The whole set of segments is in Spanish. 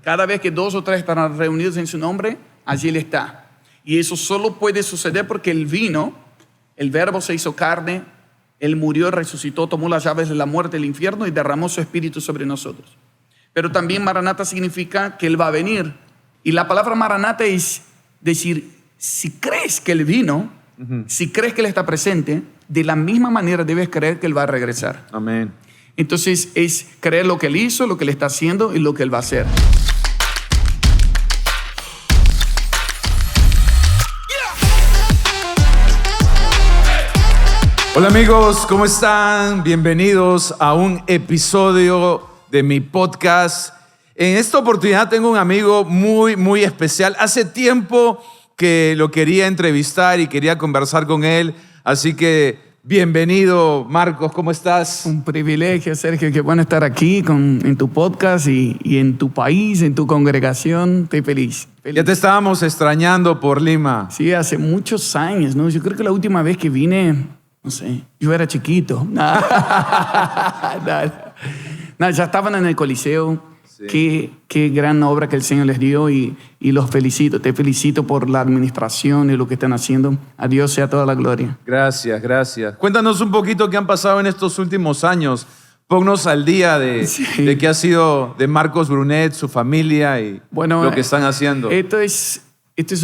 Cada vez que 2 o 3 están reunidos en su nombre, allí Él está. Y eso solo puede suceder porque Él vino, el Verbo se hizo carne, Él murió, resucitó, tomó las llaves de la muerte del infierno y derramó su Espíritu sobre nosotros. Pero también Maranata significa que Él va a venir. Y la palabra Maranata es decir, si crees que Él vino, si crees que Él está presente, de la misma manera debes creer que Él va a regresar. Amén. Entonces es creer lo que Él hizo, lo que Él está haciendo y lo que Él va a hacer. Hola amigos, ¿cómo están? Bienvenidos a un episodio de mi podcast. En esta oportunidad tengo un amigo muy especial. Hace tiempo que lo quería entrevistar y quería conversar con él. Así que bienvenido, Marcos, ¿cómo estás? Un privilegio, Sergio, qué bueno estar aquí en tu podcast y en tu país, en tu congregación. Estoy feliz. Ya te estábamos extrañando por Lima. Sí, hace muchos años, ¿no? Yo creo que la última vez que vine, no sé, yo era chiquito. No, ya estaban en el Coliseo. Sí. Qué gran obra que el Señor les dio y los felicito. Te felicito por la administración y lo que están haciendo. A Dios sea toda la gloria. Gracias. Cuéntanos un poquito qué han pasado en estos últimos años. Ponnos al día de qué ha sido de Marcos Brunet, su familia y lo que están haciendo. Esto es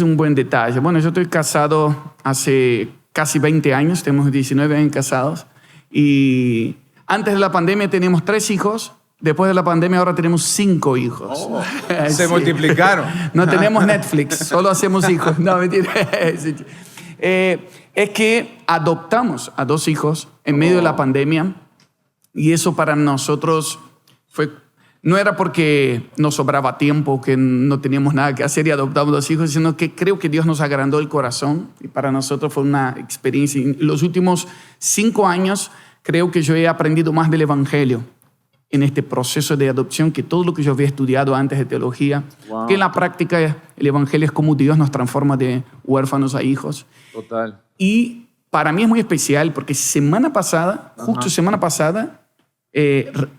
un buen detalle. Bueno, yo estoy casado hace casi 20 años. Tenemos 19 años casados. Y antes de la pandemia teníamos 3 hijos. Después de la pandemia ahora tenemos 5 hijos. Oh, se multiplicaron. No tenemos Netflix, solo hacemos hijos. No, mentira. Es que adoptamos a 2 hijos en medio de la pandemia y eso para nosotros no era porque nos sobraba tiempo, que no teníamos nada que hacer y adoptamos 2 hijos, sino que creo que Dios nos agrandó el corazón y para nosotros fue una experiencia. En los últimos 5 años creo que yo he aprendido más del Evangelio en este proceso de adopción que todo lo que yo había estudiado antes de teología. Wow. Que en la práctica el Evangelio es como Dios nos transforma de huérfanos a hijos. Total. Y para mí es muy especial porque semana pasada,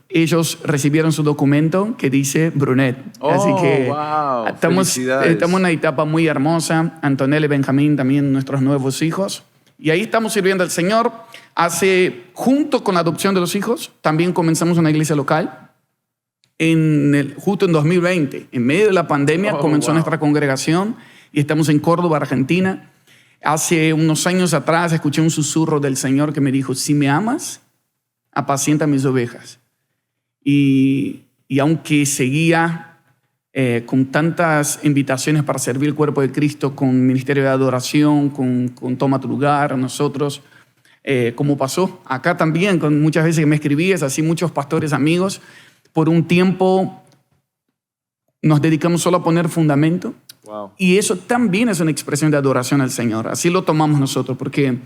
ellos recibieron su documento que dice Brunet. Así que estamos en una etapa muy hermosa. Antonella y Benjamín también nuestros nuevos hijos. Y ahí estamos sirviendo al Señor. Junto con la adopción de los hijos, también comenzamos una iglesia local. Justo en 2020, en medio de la pandemia, comenzó nuestra congregación y estamos en Córdoba, Argentina. Hace unos años atrás escuché un susurro del Señor que me dijo, si me amas, apacienta mis ovejas. Y aunque seguía con tantas invitaciones para servir el cuerpo de Cristo, con ministerio de adoración, con Toma tu lugar, nosotros, como pasó acá también, con muchas veces que me escribías, así muchos pastores amigos, por un tiempo nos dedicamos solo a poner fundamento. Wow. Y eso también es una expresión de adoración al Señor. Así lo tomamos nosotros, porque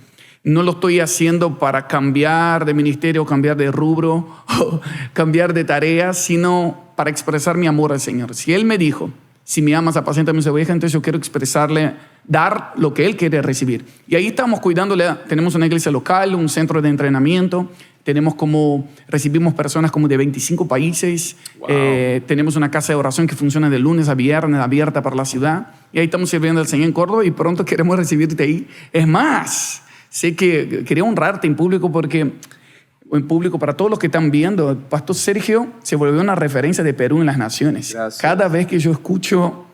no lo estoy haciendo para cambiar de ministerio, cambiar de rubro, o cambiar de tarea, sino para expresar mi amor al Señor. Si Él me dijo, si me amas, apacienta mis ovejas, entonces yo quiero expresarle, dar lo que Él quiere recibir. Y ahí estamos cuidándole. Tenemos una iglesia local, un centro de entrenamiento. Recibimos personas como de 25 países. Wow. Tenemos una casa de oración que funciona de lunes a viernes, abierta para la ciudad. Y ahí estamos sirviendo al Señor en Córdoba y pronto queremos recibirte ahí. Es más, sé que quería honrarte en público para todos los que están viendo. El pastor Sergio se volvió una referencia de Perú en las naciones. Gracias. Cada vez que yo escucho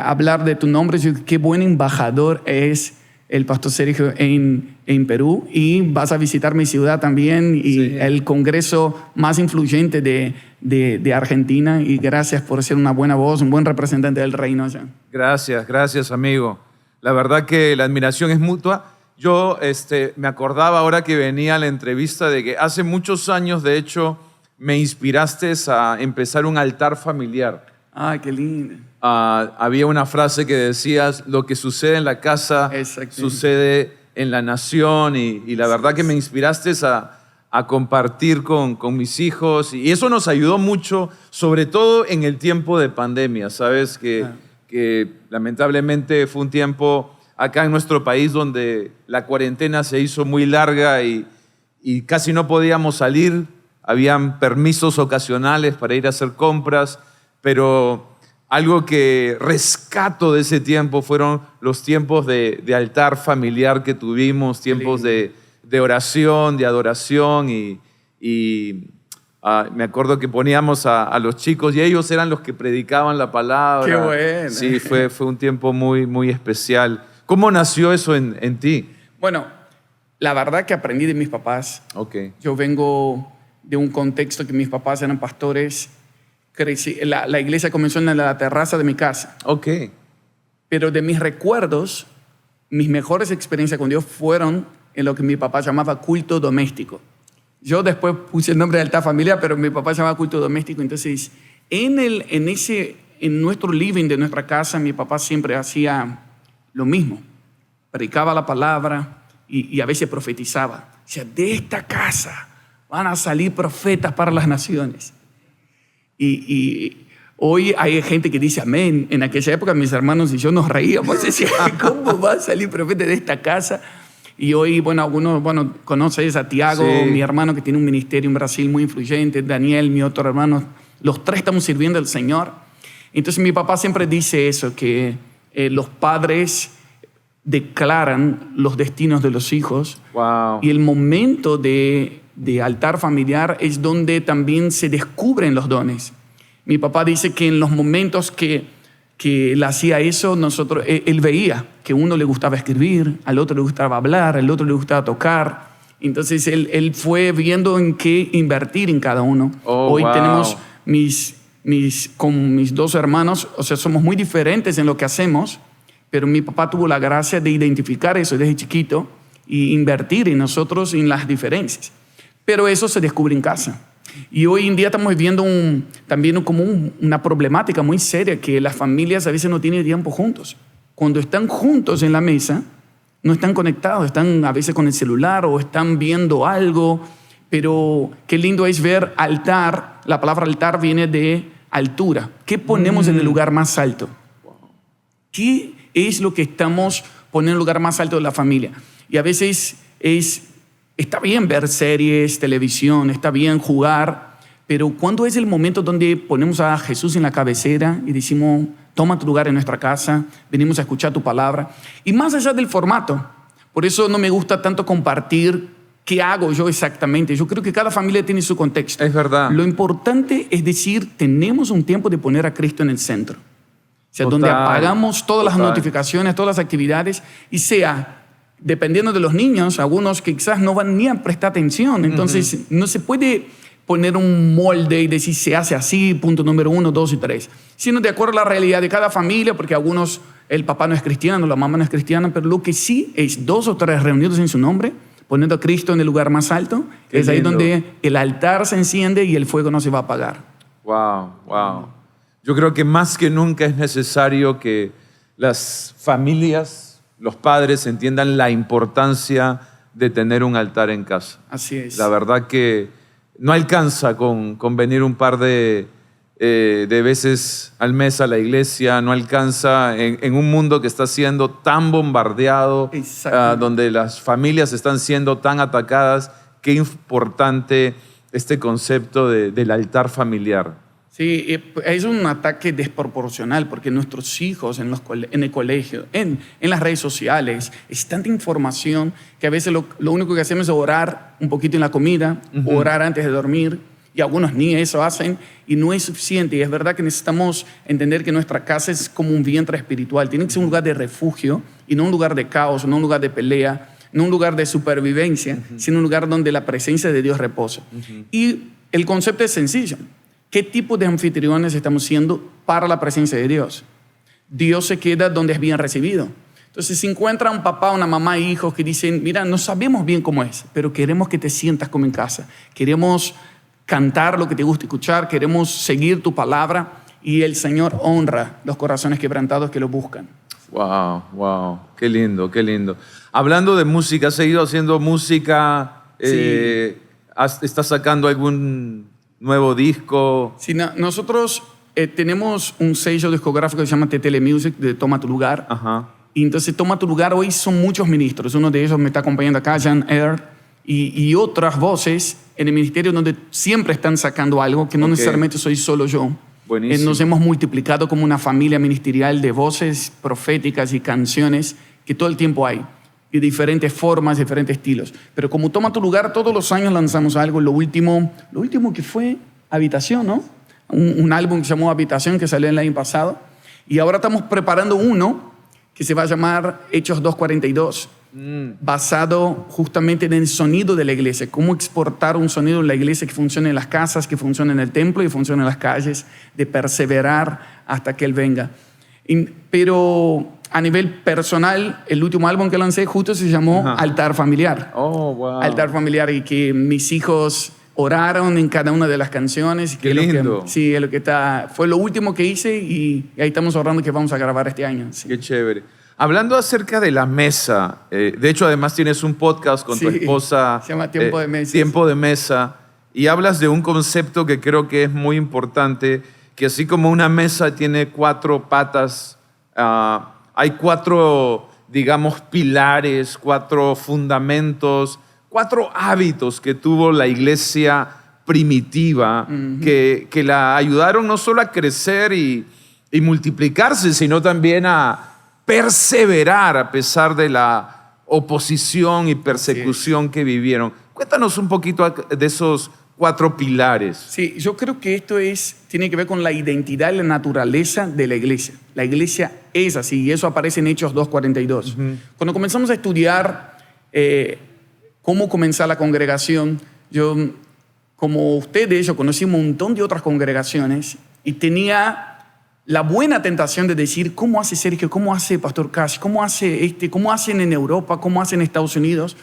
hablar de tu nombre, yo digo, qué buen embajador es el pastor Sergio en Perú. Y vas a visitar mi ciudad también y el congreso más influyente de Argentina. Y gracias por ser una buena voz, un buen representante del reino allá. Gracias, amigo. La verdad que la admiración es mutua. Yo me acordaba ahora que venía a la entrevista de que hace muchos años, de hecho, me inspiraste a empezar un altar familiar. Ah, qué lindo. Había una frase que decías, lo que sucede en la casa sucede en la nación y la verdad que me inspiraste a compartir con mis hijos y eso nos ayudó mucho, sobre todo en el tiempo de pandemia, ¿sabes? Que lamentablemente fue un tiempo acá en nuestro país donde la cuarentena se hizo muy larga y casi no podíamos salir. Habían permisos ocasionales para ir a hacer compras, pero algo que rescato de ese tiempo fueron los tiempos de altar familiar que tuvimos, tiempos de oración, de adoración me acuerdo que poníamos a los chicos y ellos eran los que predicaban la palabra. ¡Qué bueno! Sí, fue un tiempo muy, muy especial. ¿Cómo nació eso en ti? Bueno, la verdad que aprendí de mis papás. Okay. Yo vengo de un contexto que mis papás eran pastores. La iglesia comenzó en la terraza de mi casa. Okay. Pero de mis recuerdos, mis mejores experiencias con Dios fueron en lo que mi papá llamaba culto doméstico. Yo después puse el nombre de altar familiar, pero mi papá llamaba culto doméstico. Entonces, en nuestro living de nuestra casa, mi papá siempre hacía lo mismo. Predicaba la palabra y a veces profetizaba. Decía, de esta casa van a salir profetas para las naciones. Y hoy hay gente que dice amén. En aquella época mis hermanos y yo nos reíamos. Decían, ¿cómo va a salir profeta de esta casa? Y hoy, algunos conoces a Tiago, sí, mi hermano que tiene un ministerio en Brasil muy influyente, Daniel, mi otro hermano. Los tres estamos sirviendo al Señor. Entonces mi papá siempre dice eso, que los padres declaran los destinos de los hijos. Wow. Y el momento de altar familiar es donde también se descubren los dones. Mi papá dice que en los momentos que él hacía eso, él veía que a uno le gustaba escribir, al otro le gustaba hablar, al otro le gustaba tocar. Entonces él fue viendo en qué invertir en cada uno. Hoy tenemos con mis dos hermanos, o sea, somos muy diferentes en lo que hacemos, pero mi papá tuvo la gracia de identificar eso desde chiquito y invertir en nosotros en las diferencias. Pero eso se descubre en casa. Y hoy en día estamos viviendo también como una problemática muy seria, que las familias a veces no tienen tiempo juntos. Cuando están juntos en la mesa, no están conectados, están a veces con el celular o están viendo algo. Pero qué lindo es ver altar. La palabra altar viene de altura. ¿Qué ponemos en el lugar más alto? ¿Qué es lo que estamos poniendo en el lugar más alto de la familia? Y a veces está bien ver series, televisión, está bien jugar, pero ¿cuándo es el momento donde ponemos a Jesús en la cabecera y decimos, toma tu lugar en nuestra casa, venimos a escuchar tu palabra? Y más allá del formato, por eso no me gusta tanto compartir qué hago yo exactamente. Yo creo que cada familia tiene su contexto. Es verdad. Lo importante es decir, tenemos un tiempo de poner a Cristo en el centro. O sea, donde apagamos todas las notificaciones, todas las actividades, y dependiendo de los niños, algunos que quizás no van ni a prestar atención. Entonces, no se puede poner un molde y decir se hace así, punto número 1, 2 y 3. Sino de acuerdo a la realidad de cada familia, porque algunos, el papá no es cristiano, la mamá no es cristiana, pero lo que sí es 2 o 3 reunidos en su nombre, poniendo a Cristo en el lugar más alto, es ahí donde el altar se enciende y el fuego no se va a apagar. Wow. Yo creo que más que nunca es necesario que las familias, los padres entiendan la importancia de tener un altar en casa. Así es. La verdad que no alcanza con venir un par de veces al mes a la iglesia, no alcanza en un mundo que está siendo tan bombardeado, donde las familias están siendo tan atacadas. Qué importante este concepto del altar familiar. Sí, es un ataque desproporcional porque nuestros hijos en el colegio, en las redes sociales, es tanta información que a veces lo único que hacemos es orar un poquito en la comida, orar antes de dormir, y algunos ni eso hacen y no es suficiente. Y es verdad que necesitamos entender que nuestra casa es como un vientre espiritual, tiene que ser un lugar de refugio y no un lugar de caos, no un lugar de pelea, no un lugar de supervivencia, sino un lugar donde la presencia de Dios reposa. Y el concepto es sencillo. ¿Qué tipo de anfitriones estamos siendo para la presencia de Dios? Dios se queda donde es bien recibido. Entonces, si encuentra un papá, una mamá, hijos que dicen, mira, no sabemos bien cómo es, pero queremos que te sientas como en casa. Queremos cantar lo que te gusta escuchar, queremos seguir tu palabra, y el Señor honra los corazones quebrantados que lo buscan. Wow. Qué lindo. Hablando de música, ¿has seguido haciendo música? Sí. ¿Estás sacando algún nuevo disco? Sí, nosotros tenemos un sello discográfico que se llama TTL Music, de Toma Tu Lugar. Y entonces Toma Tu Lugar hoy son muchos ministros. Uno de ellos me está acompañando acá, Jan Earl, y otras voces en el ministerio donde siempre están sacando algo, que no necesariamente soy solo yo. Buenísimo. Nos hemos multiplicado como una familia ministerial de voces proféticas y canciones que todo el tiempo hay, y diferentes formas, diferentes estilos. Pero como Toma tu lugar, todos los años lanzamos algo. Lo último que fue Habitación, ¿no? Un álbum que se llamó Habitación, que salió el año pasado. Y ahora estamos preparando uno que se va a llamar Hechos 2:42, basado justamente en el sonido de la iglesia. Cómo exportar un sonido de la iglesia que funcione en las casas, que funcione en el templo y funcione en las calles, de perseverar hasta que Él venga. Pero a nivel personal, el último álbum que lancé justo se llamó Altar Familiar. Oh, wow. Altar Familiar, y que mis hijos oraron en cada una de las canciones. Qué lindo. Sí, es lo que fue lo último que hice, y ahí estamos orando que vamos a grabar este año. Sí. Qué chévere. Hablando acerca de la mesa, de hecho además tienes un podcast con tu esposa. Se llama Tiempo de Mesa. Tiempo de Mesa. Y hablas de un concepto que creo que es muy importante, que así como una mesa tiene 4 patas, hay 4, digamos, pilares, 4 fundamentos, 4 hábitos que tuvo la iglesia primitiva, que la ayudaron no solo a crecer y multiplicarse, sino también a perseverar a pesar de la oposición y persecución que vivieron. Cuéntanos un poquito de esos 4 pilares. Sí, yo creo que esto tiene que ver con la identidad y la naturaleza de la iglesia. La iglesia es así, y eso aparece en Hechos 2:42. Cuando comenzamos a estudiar cómo comenzar la congregación, yo, como ustedes, yo conocí un montón de otras congregaciones y tenía la buena tentación de decir, ¿cómo hace Sergio? ¿Cómo hace Pastor Cash? ¿Cómo hace ¿Cómo hacen en Europa? ¿Cómo hacen en Estados Unidos?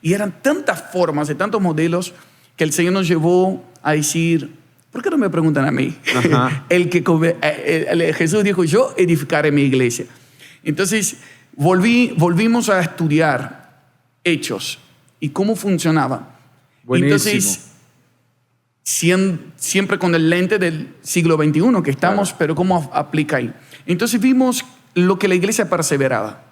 Y eran tantas formas, de tantos modelos, que el Señor nos llevó a decir, ¿por qué no me preguntan a mí? Jesús dijo, yo edificaré mi iglesia. Entonces, volvimos a estudiar Hechos y cómo funcionaba. Buenísimo. Entonces, siempre con el lente del siglo XXI que estamos, pero cómo aplica ahí. Entonces vimos lo que la iglesia perseveraba.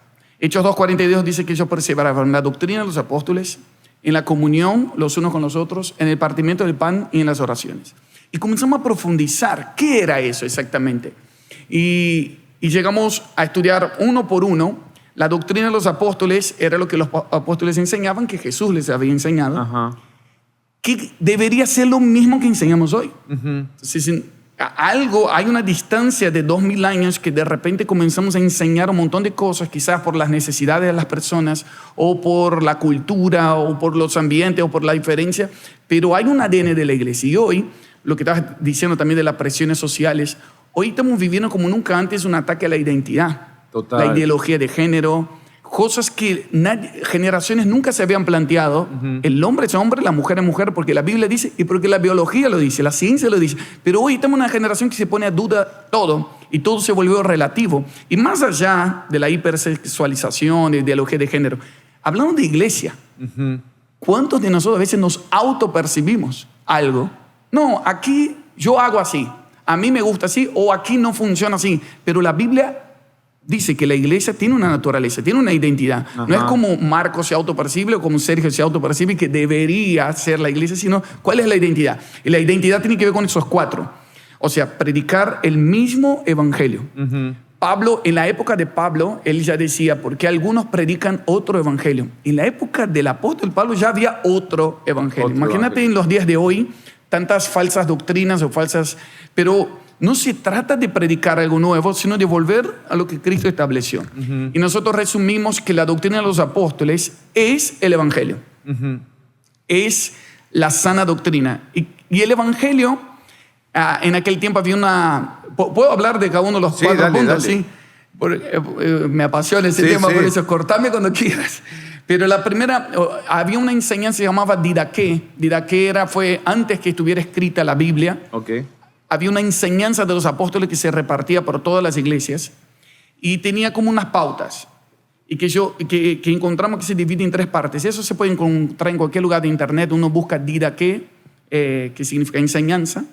Hechos 2:42 dice que ellos perseveraban en la doctrina de los apóstoles, en la comunión los unos con los otros, en el partimiento del pan y en las oraciones. Y comenzamos a profundizar qué era eso exactamente. Y llegamos a estudiar uno por uno. La doctrina de los apóstoles era lo que los apóstoles enseñaban, que Jesús les había enseñado. Que debería ser lo mismo que enseñamos hoy. Entonces, hay una distancia de 2000 años que de repente comenzamos a enseñar un montón de cosas, quizás por las necesidades de las personas, o por la cultura, o por los ambientes, o por la diferencia, pero hay un ADN de la iglesia. Y hoy, lo que estabas diciendo también de las presiones sociales, hoy estamos viviendo como nunca antes un ataque a la identidad. Total. La ideología de género, cosas que generaciones nunca se habían planteado. El hombre es hombre, la mujer es mujer, porque la Biblia dice y porque la biología lo dice, la ciencia lo dice. Pero hoy estamos en una generación que se pone a duda todo, y todo se volvió relativo. Y más allá de la hipersexualización, de ideología de género, hablamos de iglesia. ¿Cuántos de nosotros a veces nos autopercibimos algo? No, aquí yo hago así, a mí me gusta así, o aquí no funciona así. Pero la Biblia dice que la iglesia tiene una naturaleza, tiene una identidad. No es como Marcos se autopercibe o como Sergio se autopercibe, que debería ser la iglesia, sino cuál es la identidad. Y la identidad tiene que ver con esos 4. O sea, predicar el mismo evangelio. Pablo, en la época de Pablo, él ya decía, porque algunos predican otro evangelio. En la época del apóstol Pablo ya había otro evangelio. Imagínate en los días de hoy, tantas falsas doctrinas o falsas, pero no se trata de predicar algo nuevo, sino de volver a lo que Cristo estableció. Y nosotros resumimos que la doctrina de los apóstoles es el evangelio. Es la sana doctrina. Y el evangelio, en aquel tiempo había una... ¿Puedo hablar de cada uno de los 4 puntos? Dale. Sí. Me apasiona ese tema, por eso cortame cuando quieras. Pero la primera, había una enseñanza que se llamaba Didaqué. Didaqué fue antes que estuviera escrita la Biblia. Había una enseñanza de los apóstoles que se repartía por todas las iglesias y tenía como unas pautas, y que encontramos que se divide en 3 partes. Eso se puede encontrar en cualquier lugar de internet. Uno busca Didaqué, que significa enseñanza,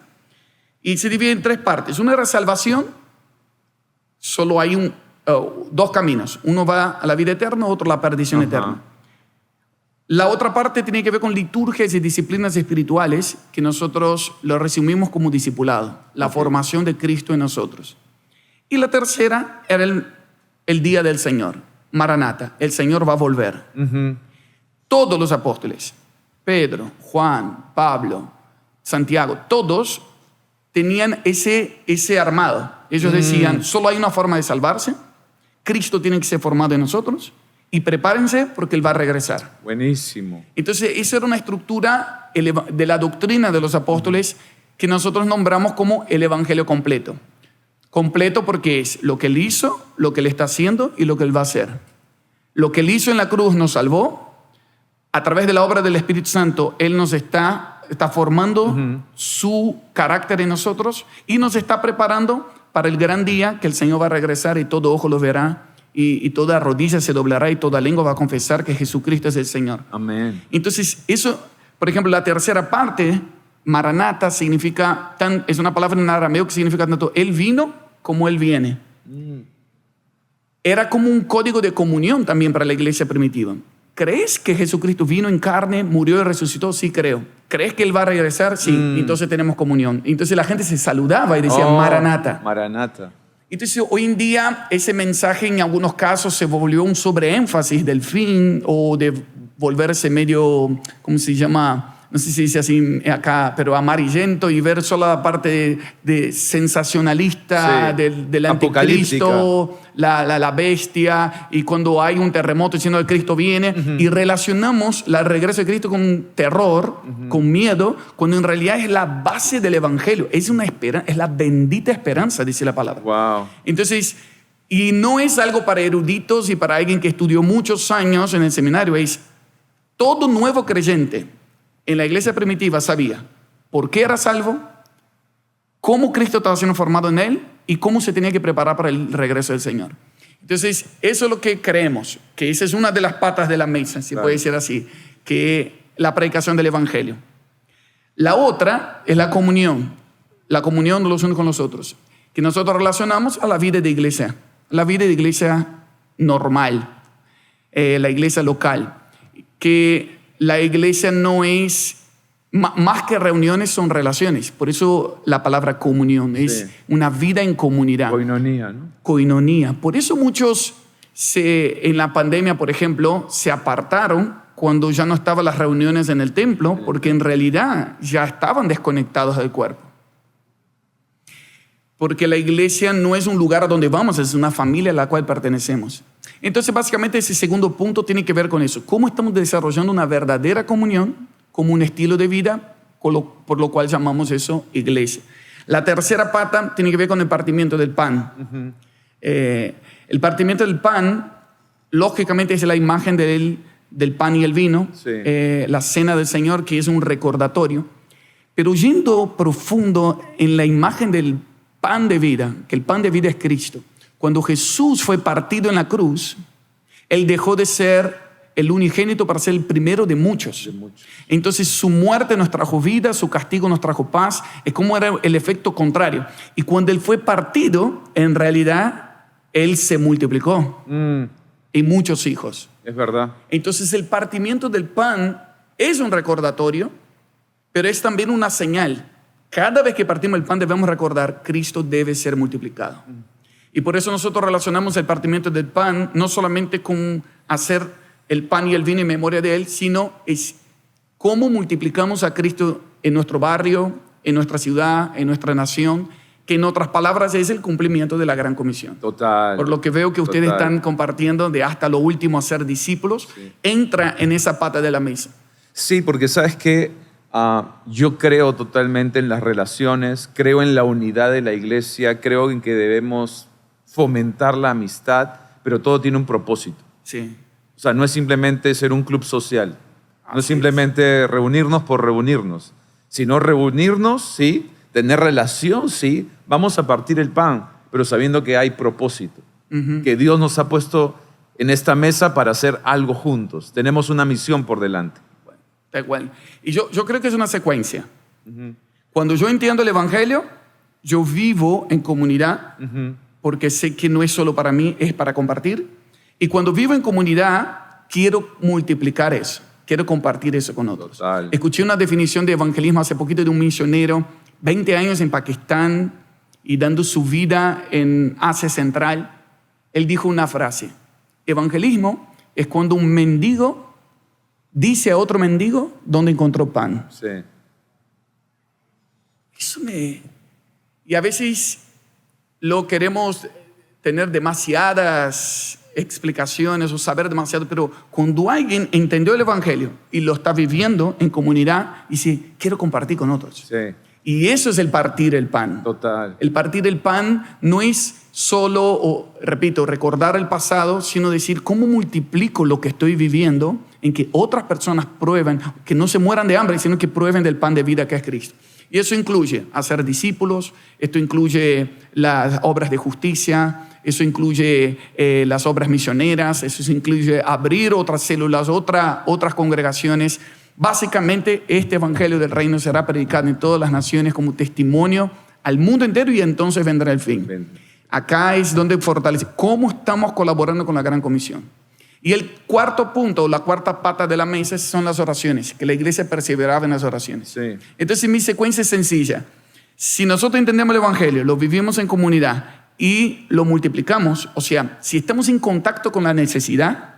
y se divide en 3 partes. Una era salvación. Solo hay 2 caminos. Uno va a la vida eterna, otro a la perdición eterna. La otra parte tiene que ver con liturgias y disciplinas espirituales, que nosotros lo resumimos como discipulado, la formación de Cristo en nosotros. Y la tercera era el día del Señor, Maranata, el Señor va a volver. Todos los apóstoles, Pedro, Juan, Pablo, Santiago, todos tenían ese armado. Ellos decían, solo hay una forma de salvarse, Cristo tiene que ser formado en nosotros, y prepárense porque Él va a regresar. Buenísimo. Entonces, esa era una estructura de la doctrina de los apóstoles que nosotros nombramos como el evangelio completo. Completo porque es lo que Él hizo, lo que Él está haciendo y lo que Él va a hacer. Lo que Él hizo en la cruz nos salvó. A través de la obra del Espíritu Santo, Él nos está formando su carácter en nosotros y nos está preparando para el gran día que el Señor va a regresar y todo ojo lo verá. Y toda rodilla se doblará y toda lengua va a confesar que Jesucristo es el Señor. Amén. Entonces, eso, por ejemplo, la tercera parte, Maranata, significa, es una palabra en arameo que significa tanto Él vino como Él viene. Era como un código de comunión también para la iglesia primitiva. ¿Crees que Jesucristo vino en carne, murió y resucitó? Sí, creo. ¿Crees que Él va a regresar? Sí. Entonces tenemos comunión. Entonces la gente se saludaba y decía Maranata. Maranata. Entonces, hoy en día, ese mensaje en algunos casos se volvió un sobreénfasis del fin o de volverse medio, ¿cómo se llama? No sé si se dice así acá, pero amarillento y ver solo la parte de sensacionalista del anticristo, la bestia, y cuando hay un terremoto diciendo que Cristo viene, y relacionamos el regreso de Cristo con terror, con miedo, cuando en realidad es la base del evangelio, es la bendita esperanza, dice la palabra. Wow. Entonces, y no es algo para eruditos y para alguien que estudió muchos años en el seminario, es todo nuevo creyente en la iglesia primitiva sabía por qué era salvo, cómo Cristo estaba siendo formado en él y cómo se tenía que preparar para el regreso del Señor. Entonces, eso es lo que creemos, que esa es una de las patas de la mesa, si puede ser así, que la predicación del evangelio. La otra es la comunión de los unos con los otros, que nosotros relacionamos a la vida de iglesia, la vida de iglesia normal, la iglesia local, que la iglesia no es, más que reuniones, son relaciones. Por eso la palabra comunión es una vida en comunidad. Coinonía, ¿no? Coinonía. Por eso muchos en la pandemia, por ejemplo, se apartaron cuando ya no estaban las reuniones en el templo, porque en realidad ya estaban desconectados del cuerpo. Porque la iglesia no es un lugar a donde vamos, es una familia a la cual pertenecemos. Entonces, básicamente, ese segundo punto tiene que ver con eso. ¿Cómo estamos desarrollando una verdadera comunión como un estilo de vida, por lo cual llamamos eso iglesia? La tercera pata tiene que ver con el partimiento del pan. El partimiento del pan, lógicamente, es la imagen del pan y el vino, la cena del Señor, que es un recordatorio. Pero yendo profundo en la imagen del pan de vida, que el pan de vida es Cristo. Cuando Jesús fue partido en la cruz, Él dejó de ser el unigénito para ser el primero de muchos. Entonces su muerte nos trajo vida, su castigo nos trajo paz. Es como era el efecto contrario. Y cuando Él fue partido, en realidad Él se multiplicó en muchos hijos. Es verdad. Entonces el partimiento del pan es un recordatorio, pero es también una señal. Cada vez que partimos el pan debemos recordar, Cristo debe ser multiplicado. Y por eso nosotros relacionamos el partimiento del pan no solamente con hacer el pan y el vino en memoria de Él, sino es cómo multiplicamos a Cristo en nuestro barrio, en nuestra ciudad, en nuestra nación, que en otras palabras es el cumplimiento de la Gran Comisión. Total. Por lo que veo que ustedes están compartiendo de hasta lo último hacer discípulos, entra en esa pata de la mesa. Sí, porque sabes que yo creo totalmente en las relaciones, creo en la unidad de la iglesia, creo en que debemos fomentar la amistad, pero todo tiene un propósito. Sí. O sea, no es simplemente ser un club social, no es simplemente reunirnos por reunirnos, sino reunirnos, sí, tener relación, sí, vamos a partir el pan, pero sabiendo que hay propósito, que Dios nos ha puesto en esta mesa para hacer algo juntos. Tenemos una misión por delante. Tal cual. Y yo creo que es una secuencia. Cuando yo entiendo el evangelio, yo vivo en comunidad, porque sé que no es solo para mí, es para compartir. Y cuando vivo en comunidad, quiero multiplicar eso. quiero compartir eso con otros. Total. Escuché una definición de evangelismo hace poquito de un misionero, 20 años en Pakistán y dando su vida en Asia Central. Él dijo una frase: evangelismo es cuando un mendigo dice a otro mendigo dónde encontró pan. Sí. Y a veces lo queremos tener demasiadas explicaciones o saber demasiado, pero cuando alguien entendió el evangelio y lo está viviendo en comunidad, dice, quiero compartir con otros. Sí. Y eso es el partir el pan. Total. El partir el pan no es solo, repito, recordar el pasado, sino decir cómo multiplico lo que estoy viviendo en que otras personas prueben, que no se mueran de hambre, sino que prueben del pan de vida que es Cristo. Y eso incluye hacer discípulos, esto incluye las obras de justicia, eso incluye las obras misioneras, eso incluye abrir otras células, otras congregaciones. Básicamente, este evangelio del reino será predicado en todas las naciones como testimonio al mundo entero y entonces vendrá el fin. Acá es donde fortalece cómo estamos colaborando con la Gran Comisión. Y el cuarto punto, la cuarta pata de la mesa son las oraciones, que la iglesia perseveraba en las oraciones. Sí. Entonces mi secuencia es sencilla. Si nosotros entendemos el evangelio, lo vivimos en comunidad y lo multiplicamos, o sea, si estamos en contacto con la necesidad,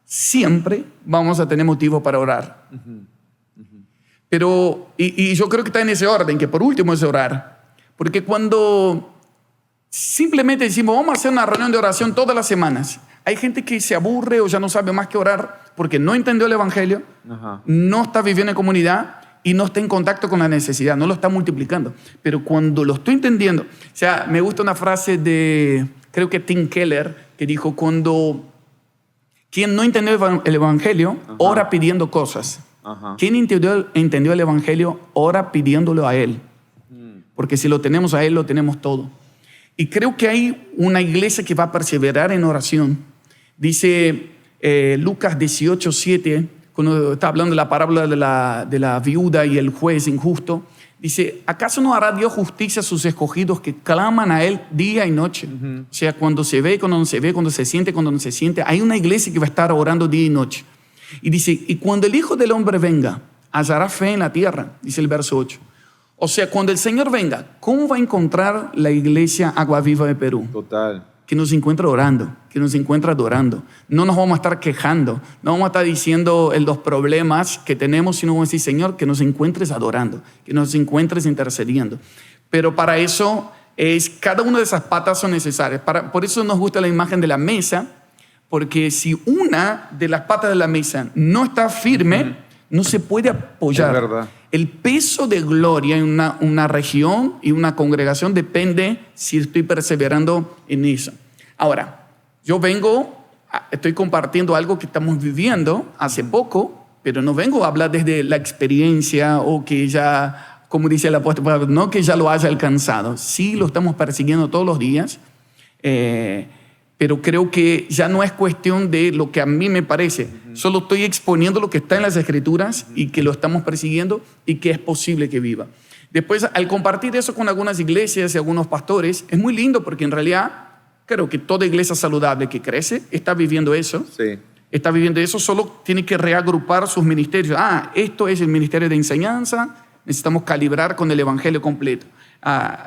siempre vamos a tener motivo para orar. Pero, y yo creo que está en ese orden, que por último es orar. Porque cuando simplemente decimos, vamos a hacer una reunión de oración todas las semanas, hay gente que se aburre o ya no sabe más que orar porque no entendió el evangelio, no está viviendo en comunidad y no está en contacto con la necesidad, no lo está multiplicando. Pero cuando lo estoy entendiendo, o sea, me gusta una frase de, creo que Tim Keller, que dijo, cuando quien no entendió el evangelio, ora pidiendo cosas. Quien entendió el evangelio, ora pidiéndolo a él. Porque si lo tenemos a él, lo tenemos todo. Y creo que hay una iglesia que va a perseverar en oración. Dice Lucas 18:7, cuando está hablando de la parábola de la viuda y el juez injusto, dice, ¿acaso no hará Dios justicia a sus escogidos que claman a Él día y noche? O sea, cuando se ve, cuando no se ve, cuando se siente, cuando no se siente. Hay una iglesia que va a estar orando día y noche. Y dice, y cuando el Hijo del Hombre venga, hallará fe en la tierra, dice el verso 8. O sea, cuando el Señor venga, ¿cómo va a encontrar la iglesia Agua Viva de Perú? Total. Que nos encuentra orando, que nos encuentra adorando. No nos vamos a estar quejando, no vamos a estar diciendo los problemas que tenemos, sino vamos a decir, Señor, que nos encuentres adorando, que nos encuentres intercediendo. Pero para eso, cada una de esas patas son necesarias. Por eso nos gusta la imagen de la mesa, porque si una de las patas de la mesa no está firme, no se puede apoyar. Es verdad. El peso de gloria en una región y una congregación depende si estoy perseverando en eso. Ahora, estoy compartiendo algo que estamos viviendo hace poco, pero no vengo a hablar desde la experiencia o que ya, como dice el apóstol Pablo, no que ya lo haya alcanzado. Sí, lo estamos persiguiendo todos los días, pero creo que ya no es cuestión de lo que a mí me parece. Solo estoy exponiendo lo que está en las Escrituras y que lo estamos persiguiendo y que es posible que viva. Después, al compartir eso con algunas iglesias y algunos pastores, es muy lindo porque en realidad creo que toda iglesia saludable que crece está viviendo eso. Sí. Está viviendo eso, solo tiene que reagrupar sus ministerios. Esto es el ministerio de enseñanza, necesitamos calibrar con el evangelio completo.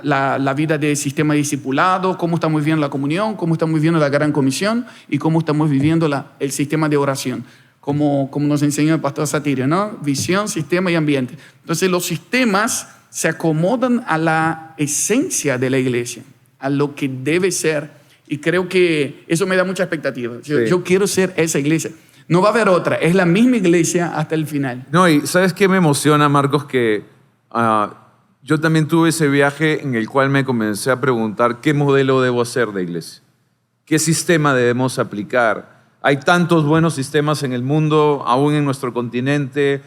La vida de sistema de discipulado, cómo estamos viviendo la comunión, cómo estamos viviendo la Gran Comisión y cómo estamos viviendo el sistema de oración, como nos enseñó el pastor Satirio, ¿no? Visión, sistema y ambiente. Entonces los sistemas se acomodan a la esencia de la iglesia, a lo que debe ser, y creo que eso me da mucha expectativa. Yo quiero ser esa iglesia. No va a haber otra, es la misma iglesia hasta el final. No, y ¿sabes qué me emociona, Marcos? Que yo también tuve ese viaje en el cual me comencé a preguntar qué modelo debo hacer de iglesia, qué sistema debemos aplicar. Hay tantos buenos sistemas en el mundo, aún en nuestro continente.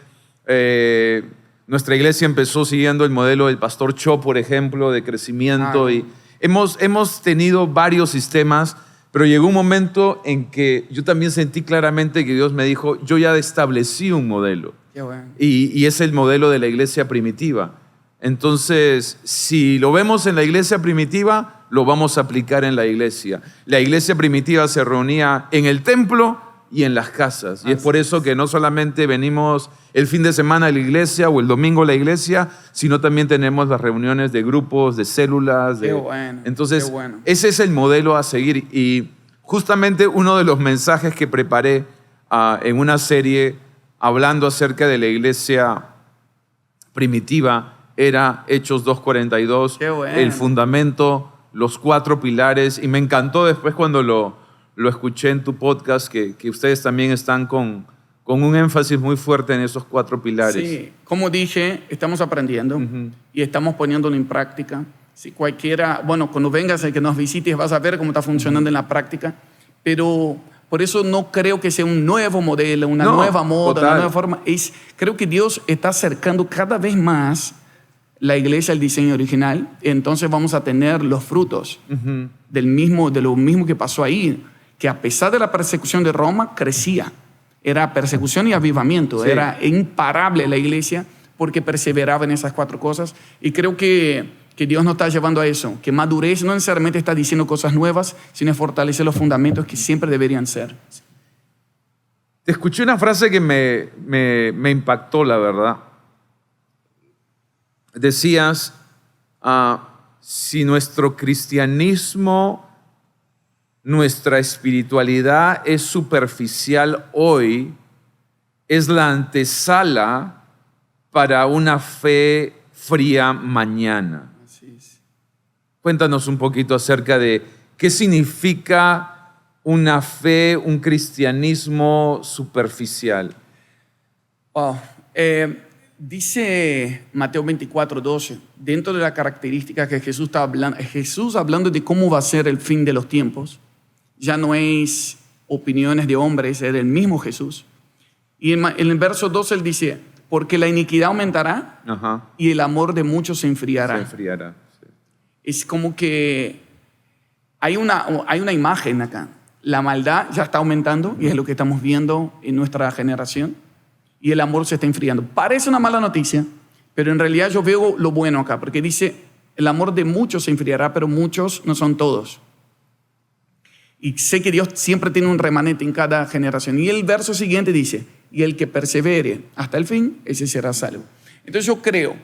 Nuestra iglesia empezó siguiendo el modelo del pastor Cho, por ejemplo, de crecimiento. Y hemos tenido varios sistemas, pero llegó un momento en que yo también sentí claramente que Dios me dijo, yo ya establecí un modelo. Qué bueno. Y es el modelo de la iglesia primitiva. Entonces, si lo vemos en la iglesia primitiva, lo vamos a aplicar en la iglesia. La iglesia primitiva se reunía en el templo y en las casas. Y es por eso que no solamente venimos el fin de semana a la iglesia o el domingo a la iglesia, sino también tenemos las reuniones de grupos, de células. Qué bueno. Entonces, qué bueno. Ese es el modelo a seguir. Y justamente uno de los mensajes que preparé en una serie hablando acerca de la iglesia primitiva era Hechos 2:42, bueno. el fundamento, los 4 pilares. Y me encantó después cuando lo escuché en tu podcast que ustedes también están con un énfasis muy fuerte en esos 4 pilares. Sí, como dije, estamos aprendiendo y estamos poniéndolo en práctica. Si cualquiera, bueno, cuando vengas y que nos visites vas a ver cómo está funcionando en la práctica, pero por eso no creo que sea un nuevo modelo, una nueva moda, total. una nueva forma. Creo que Dios está acercando cada vez más la iglesia al diseño original, entonces vamos a tener los frutos de lo mismo que pasó ahí, que a pesar de la persecución de Roma, crecía. Era persecución y avivamiento, era imparable la iglesia porque perseveraba en esas 4 cosas. Y creo que Dios nos está llevando a eso, que madurez no necesariamente está diciendo cosas nuevas, sino fortalecer los fundamentos que siempre deberían ser. Te escuché una frase que me impactó, la verdad. Decías, si nuestro cristianismo, nuestra espiritualidad es superficial hoy, es la antesala para una fe fría mañana. Así es. Cuéntanos un poquito acerca de qué significa una fe, un cristianismo superficial. Wow. Dice Mateo 24:12, dentro de la característica que Jesús está hablando, Jesús hablando de cómo va a ser el fin de los tiempos, ya no es opiniones de hombres, es el mismo Jesús. Y en el verso 12 él dice, porque la iniquidad aumentará y el amor de muchos se enfriará. Se enfriará. Sí. Es como que hay una imagen acá. La maldad ya está aumentando y es lo que estamos viendo en nuestra generación. Y el amor se está enfriando. Parece una mala noticia, pero en realidad yo veo lo bueno acá, porque dice, el amor de muchos se enfriará, pero muchos no son todos. Y sé que Dios siempre tiene un remanente en cada generación. Y el verso siguiente dice, y el que persevere hasta el fin, ese será salvo. Entonces yo creo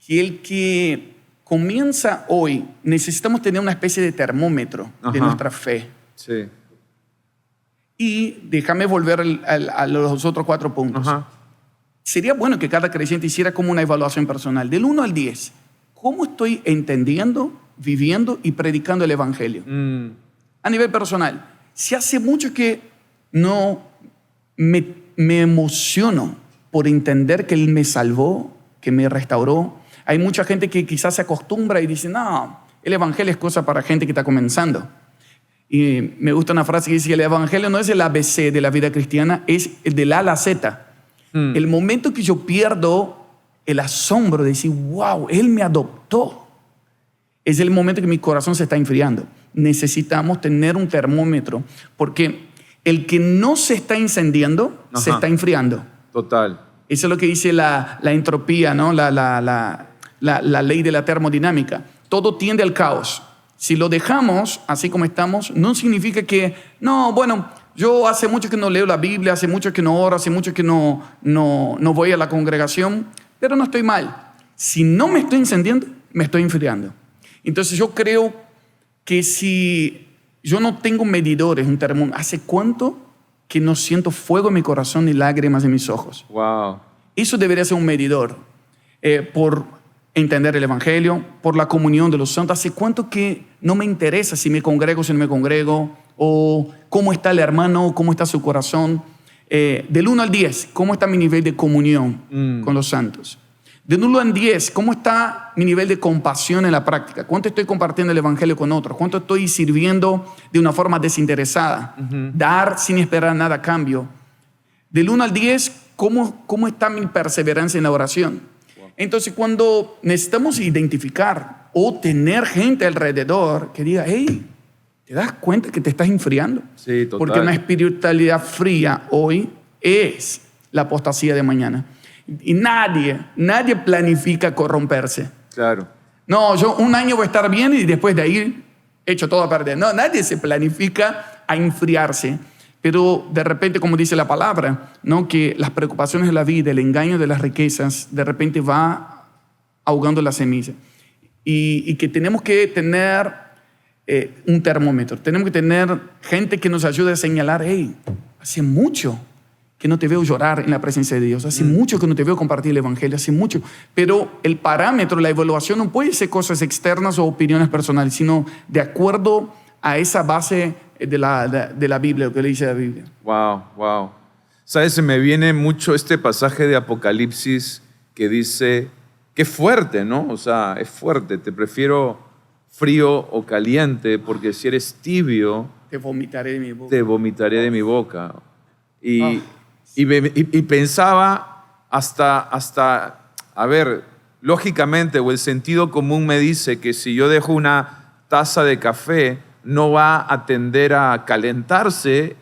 que el que comienza hoy, necesitamos tener una especie de termómetro de nuestra fe. Sí. Y déjame volver a los otros 4 puntos. Sería bueno que cada creyente hiciera como una evaluación personal, del 1 al 10. ¿Cómo estoy entendiendo, viviendo y predicando el evangelio? A nivel personal, si hace mucho que no me emociono por entender que Él me salvó, que me restauró. Hay mucha gente que quizás se acostumbra y dice, no, el evangelio es cosa para gente que está comenzando. Y me gusta una frase que dice, el evangelio no es el ABC de la vida cristiana, es el del A a la Z. El momento que yo pierdo el asombro de decir, wow, Él me adoptó, es el momento que mi corazón se está enfriando. Necesitamos tener un termómetro, porque el que no se está incendiando, se está enfriando. Total. Eso es lo que dice la entropía, ¿no? La ley de la termodinámica. Todo tiende al caos. Si lo dejamos así como estamos, no significa que, no, bueno, yo hace mucho que no leo la Biblia, hace mucho que no oro, hace mucho que no voy a la congregación, pero no estoy mal. Si no me estoy incendiando, me estoy enfriando. Entonces yo creo que si yo no tengo medidores, un termómetro, ¿hace cuánto que no siento fuego en mi corazón ni lágrimas en mis ojos? Wow. Eso debería ser un medidor por entender el evangelio, por la comunión de los santos. ¿Hace cuánto que no me interesa si me congrego o si no me congrego? O cómo está el hermano, cómo está su corazón. Del 1 al 10, ¿cómo está mi nivel de comunión con los santos? Del 1 al 10, ¿cómo está mi nivel de compasión en la práctica? ¿Cuánto estoy compartiendo el evangelio con otros? ¿Cuánto estoy sirviendo de una forma desinteresada? Dar sin esperar nada a cambio. Del 1 al 10, ¿cómo está mi perseverancia en la oración? Entonces, cuando necesitamos identificar o tener gente alrededor que diga, hey, ¿te das cuenta que te estás enfriando? Sí, total. Porque una espiritualidad fría hoy es la apostasía de mañana. Y nadie planifica corromperse. Claro. No, yo un año voy a estar bien y después de ahí echo todo a perder. No, nadie se planifica a enfriarse. Pero de repente, como dice la palabra, ¿no? Que las preocupaciones de la vida, el engaño de las riquezas, de repente va ahogando la semilla. Y que tenemos que tener un termómetro. Tenemos que tener gente que nos ayude a señalar, hey, hace mucho que no te veo llorar en la presencia de Dios. Hace mucho que no te veo compartir el evangelio. Hace mucho. Pero el parámetro, la evaluación no puede ser cosas externas o opiniones personales, sino de acuerdo a esa base de la Biblia, lo que le dice la Biblia. Wow. ¿Sabes? Se me viene mucho este pasaje de Apocalipsis que dice, qué fuerte, ¿no? O sea, es fuerte. Te prefiero frío o caliente, porque si eres tibio, te vomitaré de mi boca. Te vomitaré de mi boca. Y pensaba hasta, a ver, lógicamente, o el sentido común me dice que si yo dejo una taza de café, no va a tender a calentarse,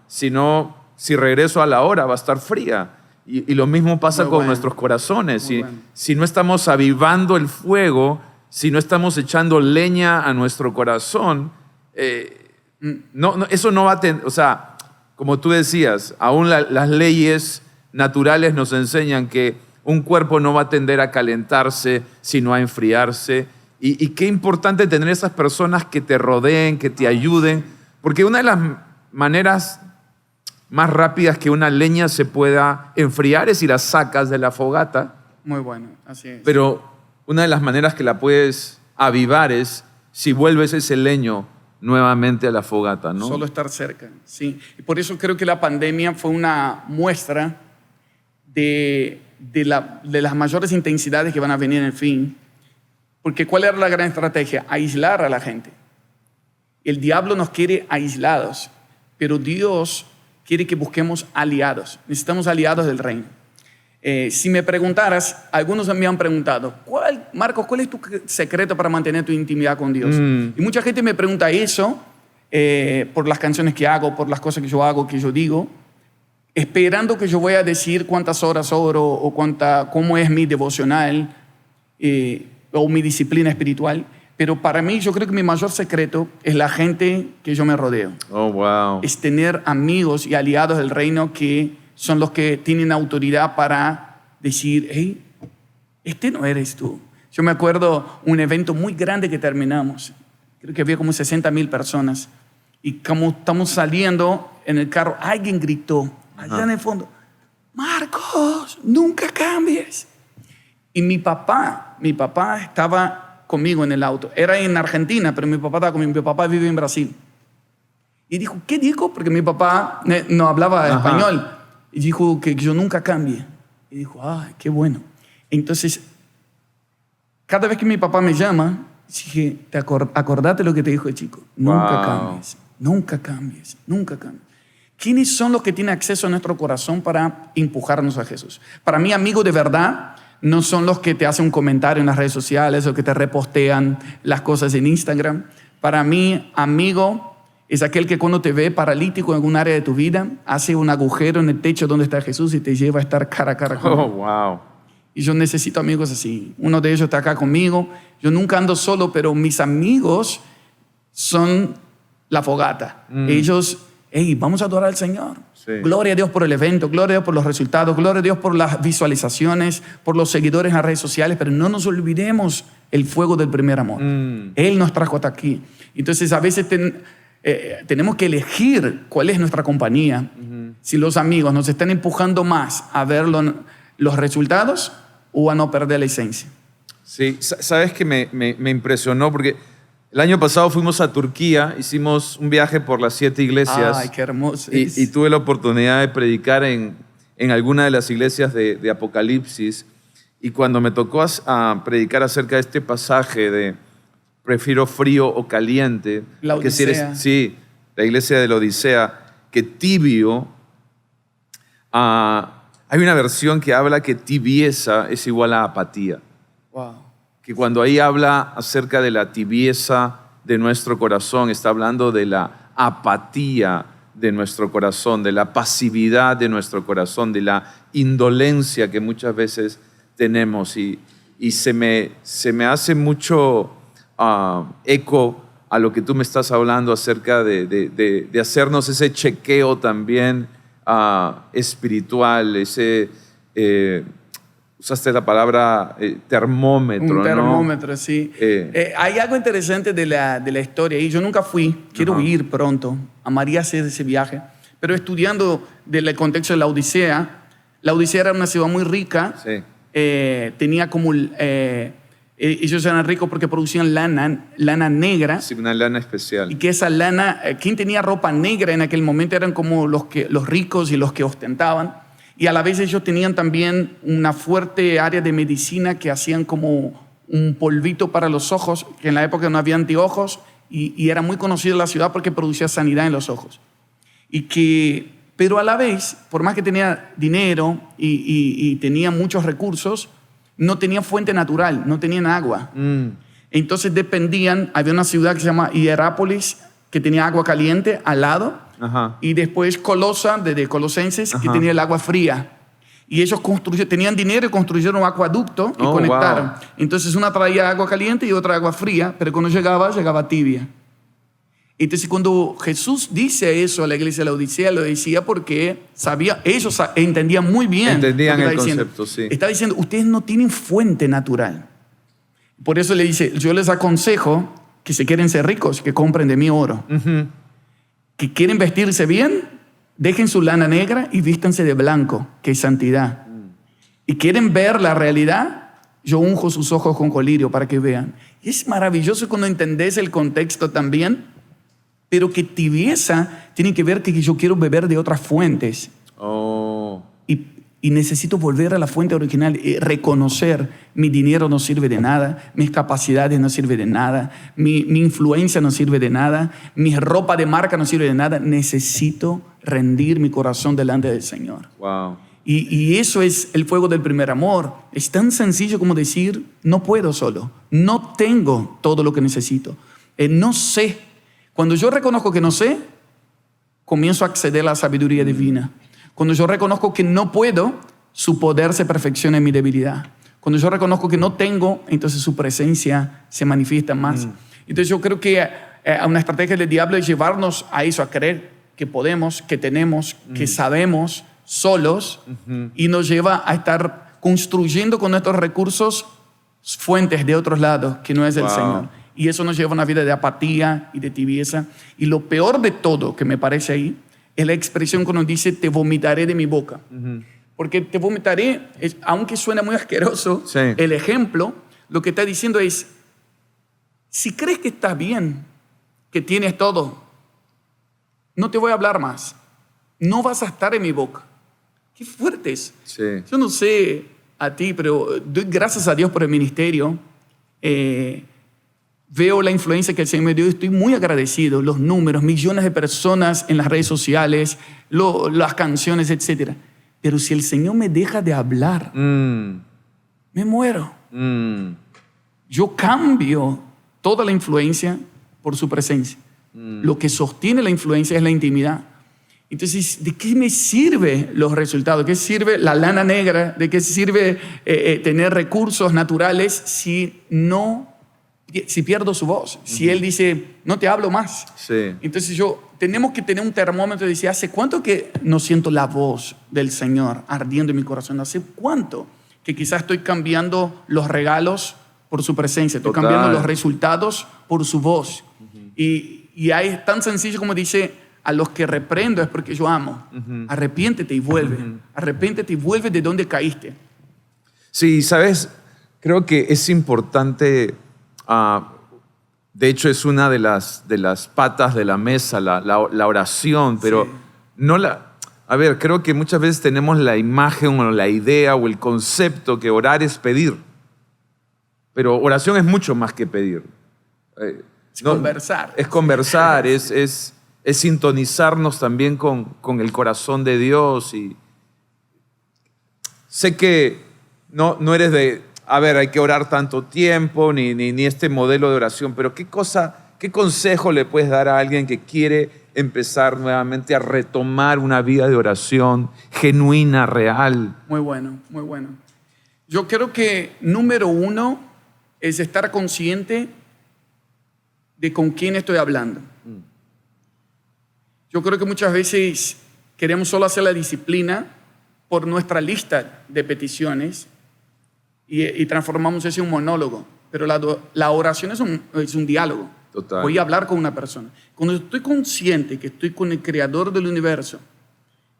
sino si regreso a la hora va a estar fría. Y lo mismo pasa con nuestros corazones. Si no estamos avivando el fuego, si no estamos echando leña a nuestro corazón, eso no va a tender. O sea, como tú decías, aún las leyes naturales nos enseñan que un cuerpo no va a tender a calentarse, sino a enfriarse. Y qué importante tener esas personas que te rodeen, que te ayuden, porque una de las maneras más rápidas que una leña se pueda enfriar es si la sacas de la fogata. Muy bueno, así es. Pero una de las maneras que la puedes avivar es si vuelves ese leño nuevamente a la fogata, ¿no? Solo estar cerca, sí. Y por eso creo que la pandemia fue una muestra de las mayores intensidades que van a venir en el fin. Porque ¿cuál era la gran estrategia? Aislar a la gente. El diablo nos quiere aislados, pero Dios quiere que busquemos aliados. Necesitamos aliados del reino. Si me preguntaras, algunos me han preguntado, Marcos, ¿cuál es tu secreto para mantener tu intimidad con Dios? Y mucha gente me pregunta eso por las canciones que hago, por las cosas que yo hago, que yo digo, esperando que yo voy a decir cuántas horas oro o cómo es mi devocional o mi disciplina espiritual. Pero para mí, yo creo que mi mayor secreto es la gente que yo me rodeo. Oh, wow. Es tener amigos y aliados del reino que son los que tienen autoridad para decir, hey, este no eres tú. Yo me acuerdo un evento muy grande que terminamos. Creo que había como 60,000 personas. Y como estamos saliendo en el carro, alguien gritó allá en el fondo, Marcos, nunca cambies. Y mi papá estaba conmigo en el auto. Era en Argentina, pero mi papá estaba conmigo. Mi papá vive en Brasil. Y dijo, ¿qué dijo? Porque mi papá no hablaba español. Y dijo que yo nunca cambie. Y dijo, ay, qué bueno. Entonces, cada vez que mi papá me llama, dije, acordate lo que te dijo el chico. Nunca cambies, nunca cambies, nunca cambies. ¿Quiénes son los que tienen acceso a nuestro corazón para empujarnos a Jesús? Para mí, amigo de verdad, no son los que te hacen un comentario en las redes sociales o que te repostean las cosas en Instagram. Para mí, amigo es aquel que cuando te ve paralítico en algún área de tu vida, hace un agujero en el techo donde está Jesús y te lleva a estar cara a cara con él. Oh, wow. Y yo necesito amigos así. Uno de ellos está acá conmigo. Yo nunca ando solo, pero mis amigos son la fogata. Ellos, hey, vamos a adorar al Señor. Sí. Gloria a Dios por el evento, gloria a Dios por los resultados, gloria a Dios por las visualizaciones, por los seguidores en las redes sociales, pero no nos olvidemos el fuego del primer amor. Él nos trajo hasta aquí. Entonces a veces tenemos que elegir cuál es nuestra compañía. Si los amigos nos están empujando más a ver los resultados o a no perder la esencia. Sí, sabes que me impresionó porque el año pasado fuimos a Turquía, hicimos un viaje por las 7 iglesias. Ay, qué hermoso. Y tuve la oportunidad de predicar en alguna de las iglesias de Apocalipsis. Y cuando me tocó predicar acerca de este pasaje de prefiero frío o caliente, la Odisea. Sí, la iglesia de la Odisea, que tibio. Hay una versión que habla que tibieza es igual a apatía. Wow. Que cuando ahí habla acerca de la tibieza de nuestro corazón, está hablando de la apatía de nuestro corazón, de la pasividad de nuestro corazón, de la indolencia que muchas veces tenemos. Y se me hace mucho eco a lo que tú me estás hablando acerca de hacernos ese chequeo también espiritual, ese, usaste la palabra termómetro, Un termómetro, ¿no? sí. Hay algo interesante de la historia y yo nunca fui, quiero ir pronto, amaría hacer ese viaje, pero estudiando del contexto de la Odisea era una ciudad muy rica, Sí. Tenía como... ellos eran ricos porque producían lana negra. Sí, una lana especial. Y que esa lana, quien tenía ropa negra en aquel momento eran como los ricos y los que ostentaban. Y a la vez ellos tenían también una fuerte área de medicina que hacían como un polvito para los ojos, que en la época no había anteojos, y era muy conocida la ciudad porque producía sanidad en los ojos. Pero a la vez, por más que tenía dinero y tenía muchos recursos, no tenían fuente natural, no tenían agua. Entonces dependían, había una ciudad que se llama Hierápolis, que tenía agua caliente al lado, y después Colosa, de Colosenses, que tenía el agua fría. Y ellos tenían dinero y construyeron un acueducto y conectaron. Wow. Entonces una traía agua caliente y otra agua fría, pero cuando llegaba tibia. Entonces cuando Jesús dice eso a la iglesia de la Odisea, lo decía porque ellos entendían muy bien. Entendían el concepto, sí. Está diciendo, ustedes no tienen fuente natural. Por eso le dice, yo les aconsejo que si quieren ser ricos, que compren de mí oro. Que quieren vestirse bien, dejen su lana negra y vístanse de blanco, que es santidad. Y quieren ver la realidad, yo unjo sus ojos con colirio para que vean. Y es maravilloso cuando entendés el contexto también. Pero que tibieza tiene que ver que yo quiero beber de otras fuentes. Y necesito volver a la fuente original y reconocer mi dinero no sirve de nada, mis capacidades no sirven de nada, mi influencia no sirve de nada, mi ropa de marca no sirve de nada. Necesito rendir mi corazón delante del Señor. Wow. Y eso es el fuego del primer amor. Es tan sencillo como decir, no puedo solo, no tengo todo lo que necesito, no sé. Cuando yo reconozco que no sé, comienzo a acceder a la sabiduría divina. Cuando yo reconozco que no puedo, su poder se perfecciona en mi debilidad. Cuando yo reconozco que no tengo, entonces su presencia se manifiesta más. Entonces yo creo que una estrategia del diablo es llevarnos a eso, a creer que podemos, que tenemos, que sabemos solos, y nos lleva a estar construyendo con nuestros recursos fuentes de otros lados que no es el Señor. Y eso nos lleva a una vida de apatía y de tibieza. Y lo peor de todo que me parece ahí es la expresión cuando dice te vomitaré de mi boca. Porque te vomitaré, aunque suena muy asqueroso, el ejemplo, lo que está diciendo es, si crees que estás bien, que tienes todo, no te voy a hablar más. No vas a estar en mi boca. Qué fuerte es. Yo no sé a ti, pero doy gracias a Dios por el ministerio. Veo la influencia que el Señor me dio y estoy muy agradecido. Los números, millones de personas en las redes sociales, las canciones, etc. Pero si el Señor me deja de hablar, me muero. Yo cambio toda la influencia por su presencia. Lo que sostiene la influencia es la intimidad. Entonces, ¿de qué me sirve los resultados? ¿De qué sirve la lana negra? ¿De qué sirve tener recursos naturales si pierdo su voz? Si Él dice, no te hablo más. Entonces tenemos que tener un termómetro y decir, ¿hace cuánto que no siento la voz del Señor ardiendo en mi corazón? ¿Hace cuánto que quizás estoy cambiando los regalos por su presencia? Estoy cambiando los resultados por su voz. Y ahí es tan sencillo como dice, a los que reprendo es porque yo amo. Arrepiéntete y vuelve. Arrepiéntete y vuelve de donde caíste. Sí, ¿sabes? Creo que es importante... de hecho, es una de las patas de la mesa, la oración, pero no la... A ver, creo que muchas veces tenemos la imagen o la idea o el concepto que orar es pedir. Pero oración es mucho más que pedir. Conversar. Es conversar, es sintonizarnos también con el corazón de Dios. Y sé que no eres de... A ver, hay que orar tanto tiempo, ni este modelo de oración, pero ¿qué consejo le puedes dar a alguien que quiere empezar nuevamente a retomar una vida de oración genuina, real? Muy bueno, muy bueno. Yo creo que número uno es estar consciente de con quién estoy hablando. Yo creo que muchas veces queremos solo hacer la disciplina por nuestra lista de peticiones y transformamos eso en un monólogo. Pero la oración es un diálogo. Total. Voy a hablar con una persona. Cuando estoy consciente que estoy con el creador del universo,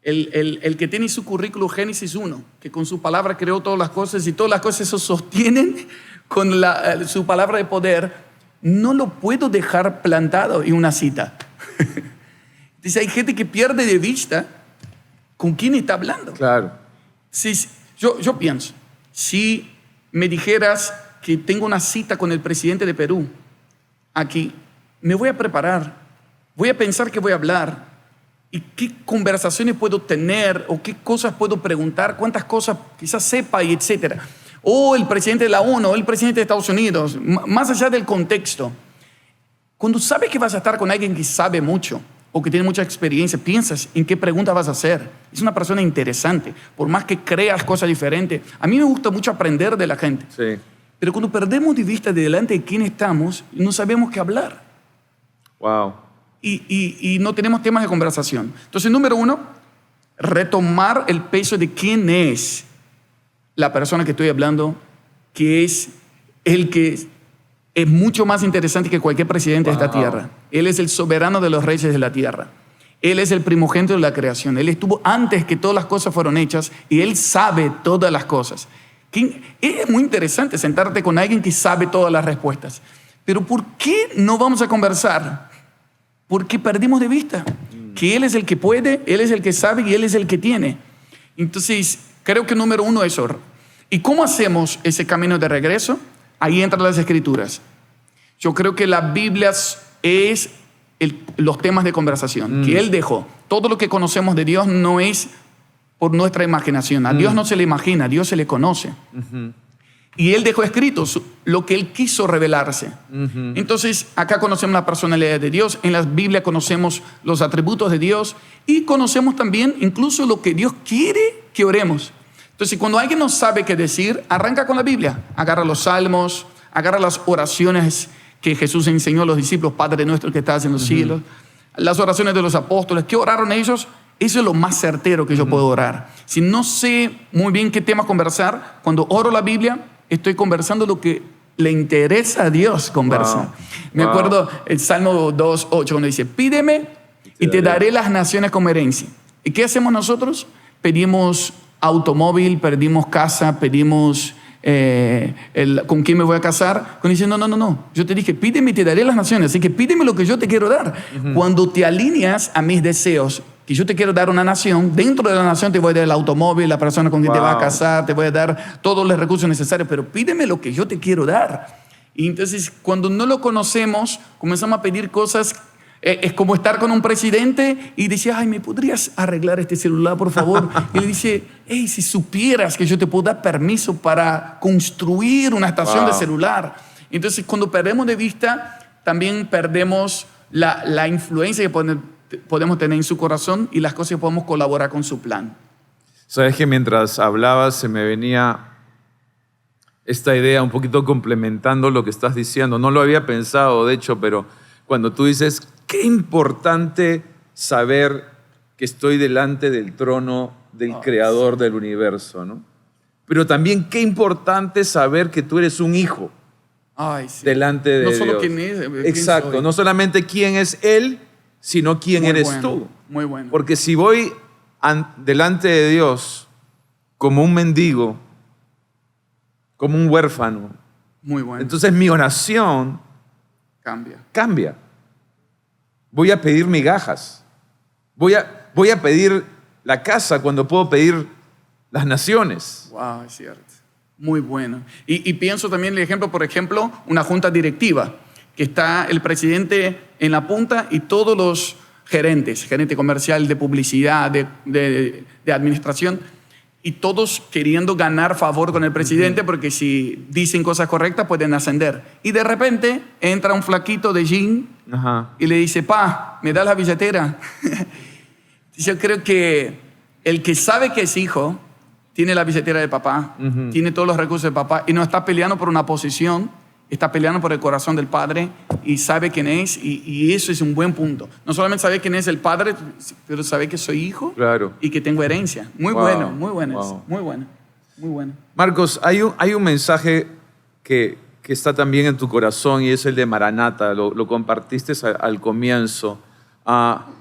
el que tiene su currículo Génesis 1, que con su palabra creó todas las cosas y todas las cosas se sostienen con su palabra de poder, no lo puedo dejar plantado en una cita. Entonces hay gente que pierde de vista con quién está hablando. Claro. Yo pienso, si me dijeras que tengo una cita con el presidente de Perú, aquí, me voy a preparar, voy a pensar qué voy a hablar y qué conversaciones puedo tener o qué cosas puedo preguntar, cuántas cosas quizás sepa y etcétera. O el presidente de la ONU, o el presidente de Estados Unidos, más allá del contexto. Cuando sabes que vas a estar con alguien que sabe mucho o que tiene mucha experiencia, piensas en qué pregunta vas a hacer. Es una persona interesante, por más que creas cosas diferentes. A mí me gusta mucho aprender de la gente. Sí. Pero cuando perdemos de vista de delante de quién estamos, no sabemos qué hablar. Wow. Y no tenemos temas de conversación. Entonces, número 1, retomar el peso de quién es la persona que estoy hablando, que es el que es mucho más interesante que cualquier presidente de esta tierra. Él es el soberano de los reyes de la tierra. Él es el primogénito de la creación. Él estuvo antes que todas las cosas fueron hechas y Él sabe todas las cosas. Es muy interesante sentarte con alguien que sabe todas las respuestas. Pero ¿por qué no vamos a conversar? Porque perdimos de vista que Él es el que puede, Él es el que sabe y Él es el que tiene. Entonces, creo que número 1 es eso. ¿Y cómo hacemos ese camino de regreso? Ahí entran las Escrituras. Yo creo que la Biblia es los temas de conversación que Él dejó. Todo lo que conocemos de Dios no es por nuestra imaginación. A Dios no se le imagina, a Dios se le conoce. Y Él dejó escrito lo que Él quiso revelarse. Entonces, acá conocemos la personalidad de Dios. En la Biblia conocemos los atributos de Dios. Y conocemos también incluso lo que Dios quiere que oremos. Entonces, cuando alguien no sabe qué decir, arranca con la Biblia. Agarra los salmos, agarra las oraciones que Jesús enseñó a los discípulos, Padre nuestro que estás en los cielos. Las oraciones de los apóstoles. ¿Qué oraron ellos? Eso es lo más certero que yo puedo orar. Si no sé muy bien qué tema conversar, cuando oro la Biblia, estoy conversando lo que le interesa a Dios conversar. Me acuerdo el Salmo 2:8 cuando dice, pídeme y te daré las naciones como herencia. ¿Y qué hacemos nosotros? Pedimos automóvil, pedimos casa, pedimos con quién me voy a casar. Cuando dice, no, yo te dije, pídeme y te daré las naciones, así que pídeme lo que yo te quiero dar. Cuando te alineas a mis deseos, que yo te quiero dar una nación, dentro de la nación te voy a dar el automóvil, la persona con quien te vas a casar, te voy a dar todos los recursos necesarios, pero pídeme lo que yo te quiero dar. Y entonces, cuando no lo conocemos, comenzamos a pedir cosas. Es como estar con un presidente y decir, ay, ¿me podrías arreglar este celular, por favor? Y le dice, hey, si supieras que yo te puedo dar permiso para construir una estación de celular. Entonces, cuando perdemos de vista, también perdemos la influencia que podemos tener en su corazón y las cosas que podemos colaborar con su plan. Sabes que mientras hablabas se me venía esta idea un poquito complementando lo que estás diciendo. No lo había pensado, de hecho, pero cuando tú dices, qué importante saber que estoy delante del trono del Creador del universo, ¿no? Pero también qué importante saber que tú eres un hijo delante de Dios. No solo quién es. Exacto, no solamente quién es Él, sino quién eres tú. Muy bueno. Porque si voy delante de Dios como un mendigo, como un huérfano, muy bueno, entonces mi oración cambia. Voy a pedir migajas. Voy a pedir la casa cuando puedo pedir las naciones. Wow, es cierto. Muy bueno. Y pienso también el ejemplo, por ejemplo, una junta directiva, que está el presidente en la punta y todos los gerente comercial, de publicidad, de administración, y todos queriendo ganar favor con el presidente porque si dicen cosas correctas pueden ascender. Y de repente entra un flaquito de jean y le dice, pa, ¿me das la billetera? Yo creo que el que sabe que es hijo tiene la billetera de papá, tiene todos los recursos de papá y no está peleando por una posición está peleando por el corazón del Padre y sabe quién es, y eso es un buen punto. No solamente saber quién es el Padre, pero saber que soy hijo y que tengo herencia. Muy bueno, muy bueno, muy bueno, muy bueno. Marcos, hay un mensaje que está también en tu corazón y es el de Maranata, lo compartiste al comienzo.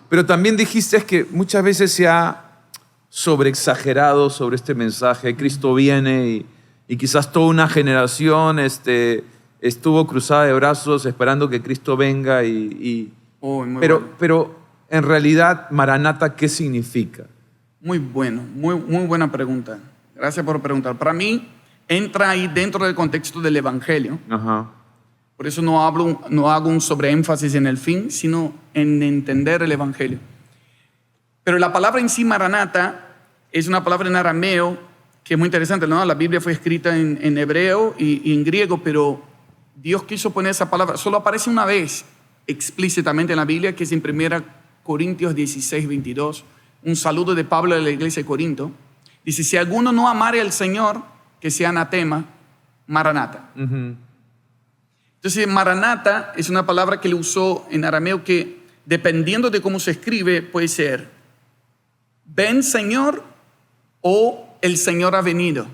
Pero también dijiste que muchas veces se ha sobreexagerado sobre este mensaje. Cristo viene y quizás toda una generación estuvo cruzada de brazos esperando que Cristo venga. Pero en realidad, Maranata, ¿qué significa? Muy bueno, muy buena pregunta. Gracias por preguntar. Para mí, entra ahí dentro del contexto del Evangelio. Ajá. Por eso no hago un sobreénfasis en el fin, sino en entender el Evangelio. Pero la palabra en sí, Maranata, es una palabra en arameo que es muy interesante, ¿no? La Biblia fue escrita en hebreo y en griego, pero Dios quiso poner esa palabra. Solo aparece una vez explícitamente en la Biblia, que es en 1 Corintios 16, 22. Un saludo de Pablo a la iglesia de Corinto. Dice, si alguno no amare al Señor, que sea anatema, Maranata. Uh-huh. Entonces, Maranata es una palabra que le usó en arameo que, dependiendo de cómo se escribe, puede ser ven Señor o el Señor ha venido.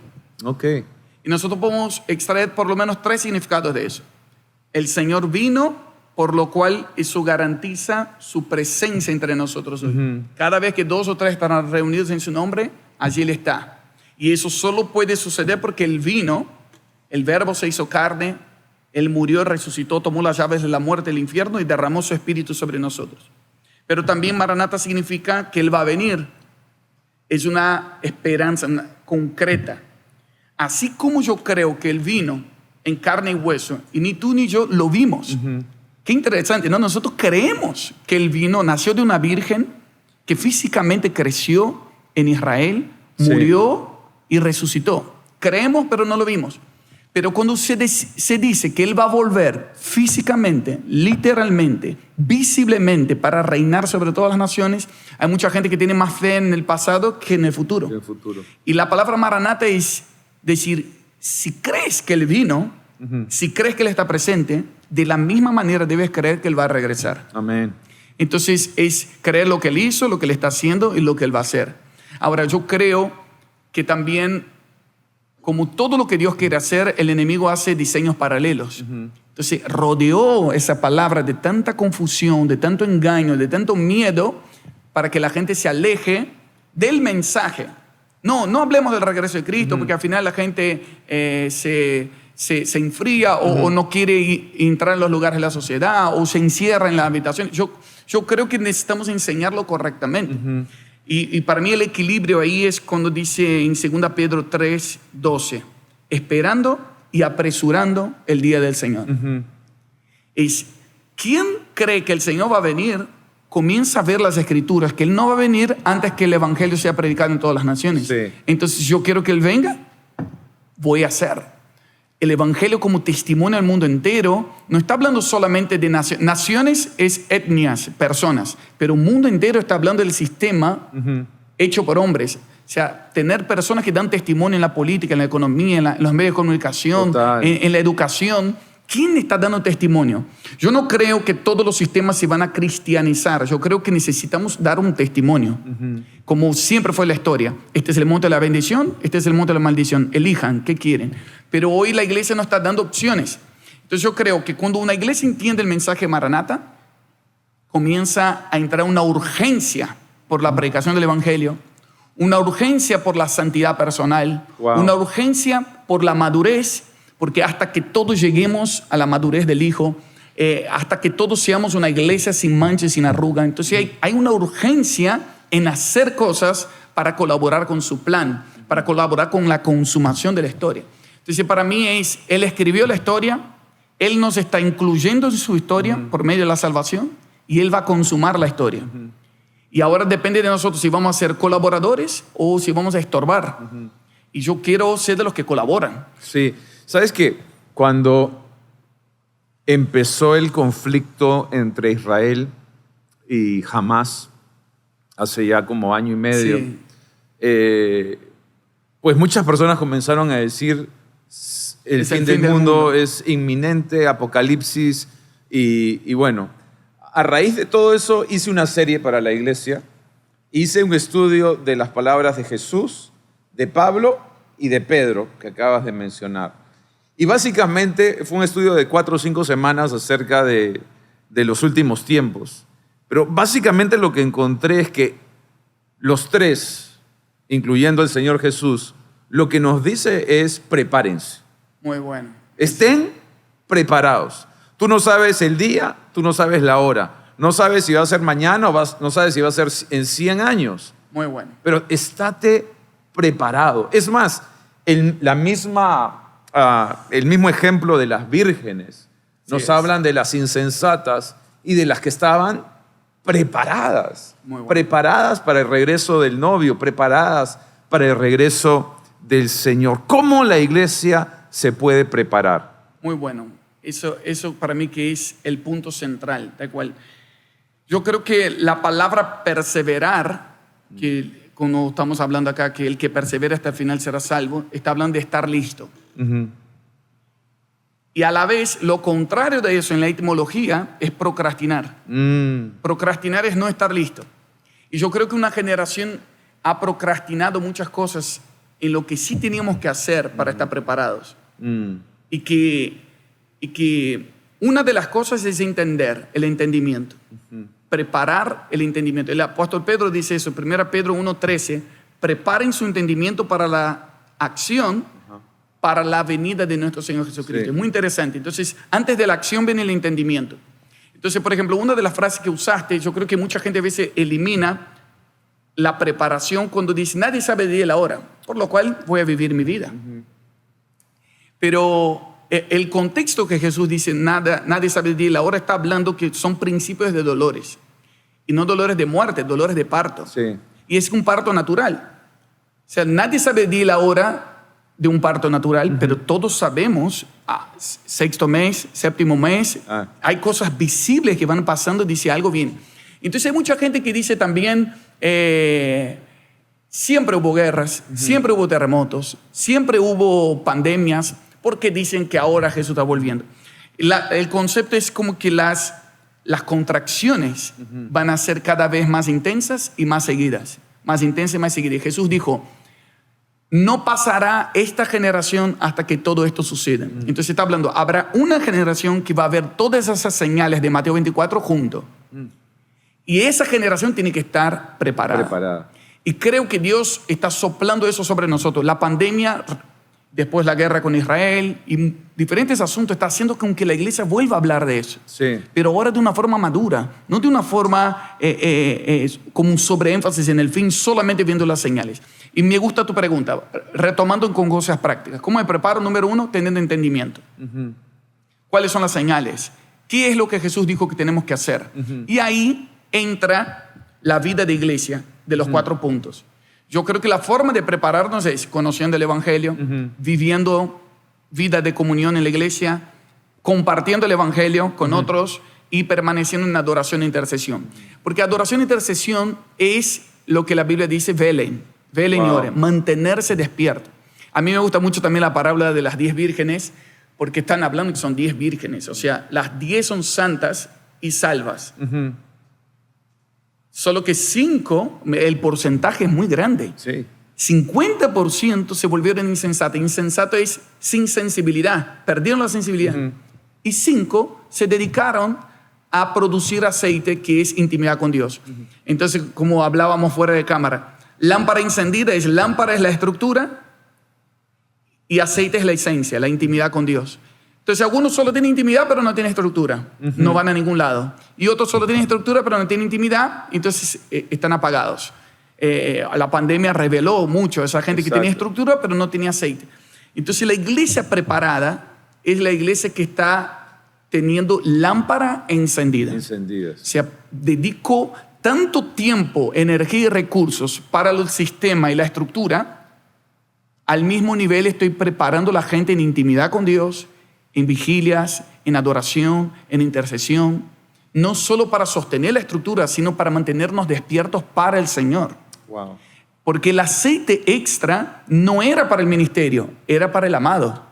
Okay. Y nosotros podemos extraer por lo menos 3 significados de eso. El Señor vino, por lo cual eso garantiza su presencia entre nosotros hoy. Uh-huh. Cada vez que 2 o 3 estarán reunidos en su nombre, allí Él está. Y eso solo puede suceder porque Él vino, el Verbo se hizo carne, Él murió, resucitó, tomó las llaves de la muerte del infierno y derramó su Espíritu sobre nosotros. Pero también Maranata significa que Él va a venir. Es una esperanza concreta. Así como yo creo que Él vino en carne y hueso, y ni tú ni yo lo vimos. Uh-huh. Qué interesante, ¿no? Nosotros creemos que Él vino, nació de una virgen que físicamente creció en Israel, murió y resucitó. Creemos, pero no lo vimos. Pero cuando se dice que Él va a volver físicamente, literalmente, visiblemente para reinar sobre todas las naciones, hay mucha gente que tiene más fe en el pasado que en el futuro. Y la palabra Maranata es decir, si crees que Él vino, uh-huh, si crees que Él está presente, de la misma manera debes creer que Él va a regresar. Amén. Entonces es creer lo que Él hizo, lo que Él está haciendo y lo que Él va a hacer. Ahora yo creo que también, como todo lo que Dios quiere hacer, el enemigo hace diseños paralelos. Uh-huh. Entonces rodeó esa palabra de tanta confusión, de tanto engaño, de tanto miedo, para que la gente se aleje del mensaje. No hablemos del regreso de Cristo, uh-huh, porque al final la gente se enfría o no quiere entrar en los lugares de la sociedad o se encierra en la habitación. Yo creo que necesitamos enseñarlo correctamente. Uh-huh. Y para mí el equilibrio ahí es cuando dice en 2 Pedro 3, 12, esperando y apresurando el día del Señor. Uh-huh. Es, ¿quién cree que el Señor va a venir? Comienza a ver las Escrituras, que Él no va a venir antes que el Evangelio sea predicado en todas las naciones. Sí. Entonces yo quiero que Él venga, voy a hacer. El Evangelio como testimonio al mundo entero no está hablando solamente de naciones. Naciones es etnias, personas, pero el mundo entero está hablando del sistema, uh-huh, hecho por hombres. O sea, tener personas que dan testimonio en la política, en la economía, en los medios de comunicación, en la educación. ¿Quién está dando testimonio? Yo no creo que todos los sistemas se van a cristianizar. Yo creo que necesitamos dar un testimonio. Uh-huh. Como siempre fue la historia. Este es el monte de la bendición, este es el monte de la maldición. Elijan, ¿qué quieren? Pero hoy la iglesia no está dando opciones. Entonces yo creo que cuando una iglesia entiende el mensaje Maranata, comienza a entrar una urgencia por la predicación del Evangelio, una urgencia por la santidad personal, una urgencia por la madurez, porque hasta que todos lleguemos a la madurez del Hijo, hasta que todos seamos una iglesia sin mancha y sin arruga, entonces hay una urgencia en hacer cosas para colaborar con su plan, para colaborar con la consumación de la historia. Entonces para mí Él escribió la historia, Él nos está incluyendo en su historia, uh-huh, por medio de la salvación, y Él va a consumar la historia. Uh-huh. Y ahora depende de nosotros si vamos a ser colaboradores o si vamos a estorbar. Uh-huh. Y yo quiero ser de los que colaboran. Sí. ¿Sabes qué? Cuando empezó el conflicto entre Israel y Hamás, hace ya como año y medio, sí, pues muchas personas comenzaron a decir, el fin del mundo es inminente, Apocalipsis. Y bueno, a raíz de todo eso hice una serie para la iglesia. Hice un estudio de las palabras de Jesús, de Pablo y de Pedro, que acabas de mencionar. Y básicamente fue un estudio de 4 o 5 semanas acerca de los últimos tiempos. Pero básicamente lo que encontré es que los tres, incluyendo el Señor Jesús, lo que nos dice es prepárense. Muy bueno. Estén preparados. Tú no sabes el día, tú no sabes la hora. No sabes si va a ser mañana o no sabes si va a ser en 100 años. Muy bueno. Pero estate preparado. Es más, el mismo ejemplo de las vírgenes. Nos hablan de las insensatas y de las que estaban preparadas. Muy bueno. Preparadas para el regreso del novio, preparadas para el regreso del Señor. ¿Cómo la iglesia se puede preparar? Muy bueno. Eso para mí que es el punto central, tal cual. Yo creo que la palabra perseverar, que como estamos hablando acá, que el que persevera hasta el final será salvo, está hablando de estar listo. Uh-huh. Y a la vez, lo contrario de eso en la etimología es procrastinar. Procrastinar es no estar listo. Y yo creo que una generación ha procrastinado muchas cosas en lo que sí teníamos que hacer para estar preparados. Y que una de las cosas es entender, el entendimiento. Preparar el entendimiento. El apóstol Pedro dice eso, 1 Pedro 1:13, preparen su entendimiento para la acción, para la venida de nuestro Señor Jesucristo. Sí. Es muy interesante. Entonces, antes de la acción viene el entendimiento. Entonces, por ejemplo, una de las frases que usaste, yo creo que mucha gente a veces elimina la preparación cuando dice, nadie sabe el día y la hora, por lo cual voy a vivir mi vida. Pero el contexto que Jesús dice, nadie sabe el día y la hora, está hablando que son principios de dolores. Y no dolores de muerte, dolores de parto. Sí. Y es un parto natural. O sea, nadie sabe el día y la hora de un parto natural, pero todos sabemos, 6º mes, 7º mes, hay cosas visibles que van pasando, dice algo bien. Entonces hay mucha gente que dice también, siempre hubo guerras, siempre hubo terremotos, siempre hubo pandemias, porque dicen que ahora Jesús está volviendo. El concepto es como que las contracciones van a ser cada vez más intensas y más seguidas. Más intensas y más seguidas. Y Jesús dijo, no pasará esta generación hasta que todo esto suceda. Entonces está hablando, habrá una generación que va a ver todas esas señales de Mateo 24 juntos. Y esa generación tiene que estar preparada. Y creo que Dios está soplando eso sobre nosotros. La pandemia, después la guerra con Israel y diferentes asuntos, está haciendo con que la iglesia vuelva a hablar de eso. Sí. Pero ahora de una forma madura, no de una forma como un sobreénfasis en el fin, solamente viendo las señales. Y me gusta tu pregunta, retomando con cosas prácticas. ¿Cómo me preparo? Número 1, teniendo entendimiento. ¿Cuáles son las señales? ¿Qué es lo que Jesús dijo que tenemos que hacer? Y ahí entra la vida de iglesia de los 4 puntos. Yo creo que la forma de prepararnos es conociendo el Evangelio, viviendo vida de comunión en la iglesia, compartiendo el Evangelio con otros y permaneciendo en adoración e intercesión. Porque adoración e intercesión es lo que la Biblia dice, velen y oren, mantenerse despierto. A mí me gusta mucho también la parábola de las 10 vírgenes, porque están hablando que son 10 vírgenes. O sea, las 10 son santas y salvas. Solo que 5, el porcentaje es muy grande. Sí. 50% se volvieron insensatos. Insensato es sin sensibilidad. Perdieron la sensibilidad. Y 5 se dedicaron a producir aceite, que es intimidad con Dios. Entonces, como hablábamos fuera de cámara, lámpara encendida lámpara es la estructura y aceite es la esencia, la intimidad con Dios. Entonces, algunos solo tienen intimidad, pero no tienen estructura. No van a ningún lado. Y otros solo tienen estructura, pero no tienen intimidad, entonces están apagados. La pandemia reveló mucho a esa gente que tenía estructura, pero no tenía aceite. Entonces, la iglesia preparada es la iglesia que está teniendo lámpara encendida. Encendidas. O sea, dedico tanto tiempo, energía y recursos para el sistema y la estructura, al mismo nivel estoy preparando a la gente en intimidad con Dios, en vigilias, en adoración, en intercesión, no solo para sostener la estructura, sino para mantenernos despiertos para el Señor. Wow. Porque el aceite extra no era para el ministerio, era para el amado.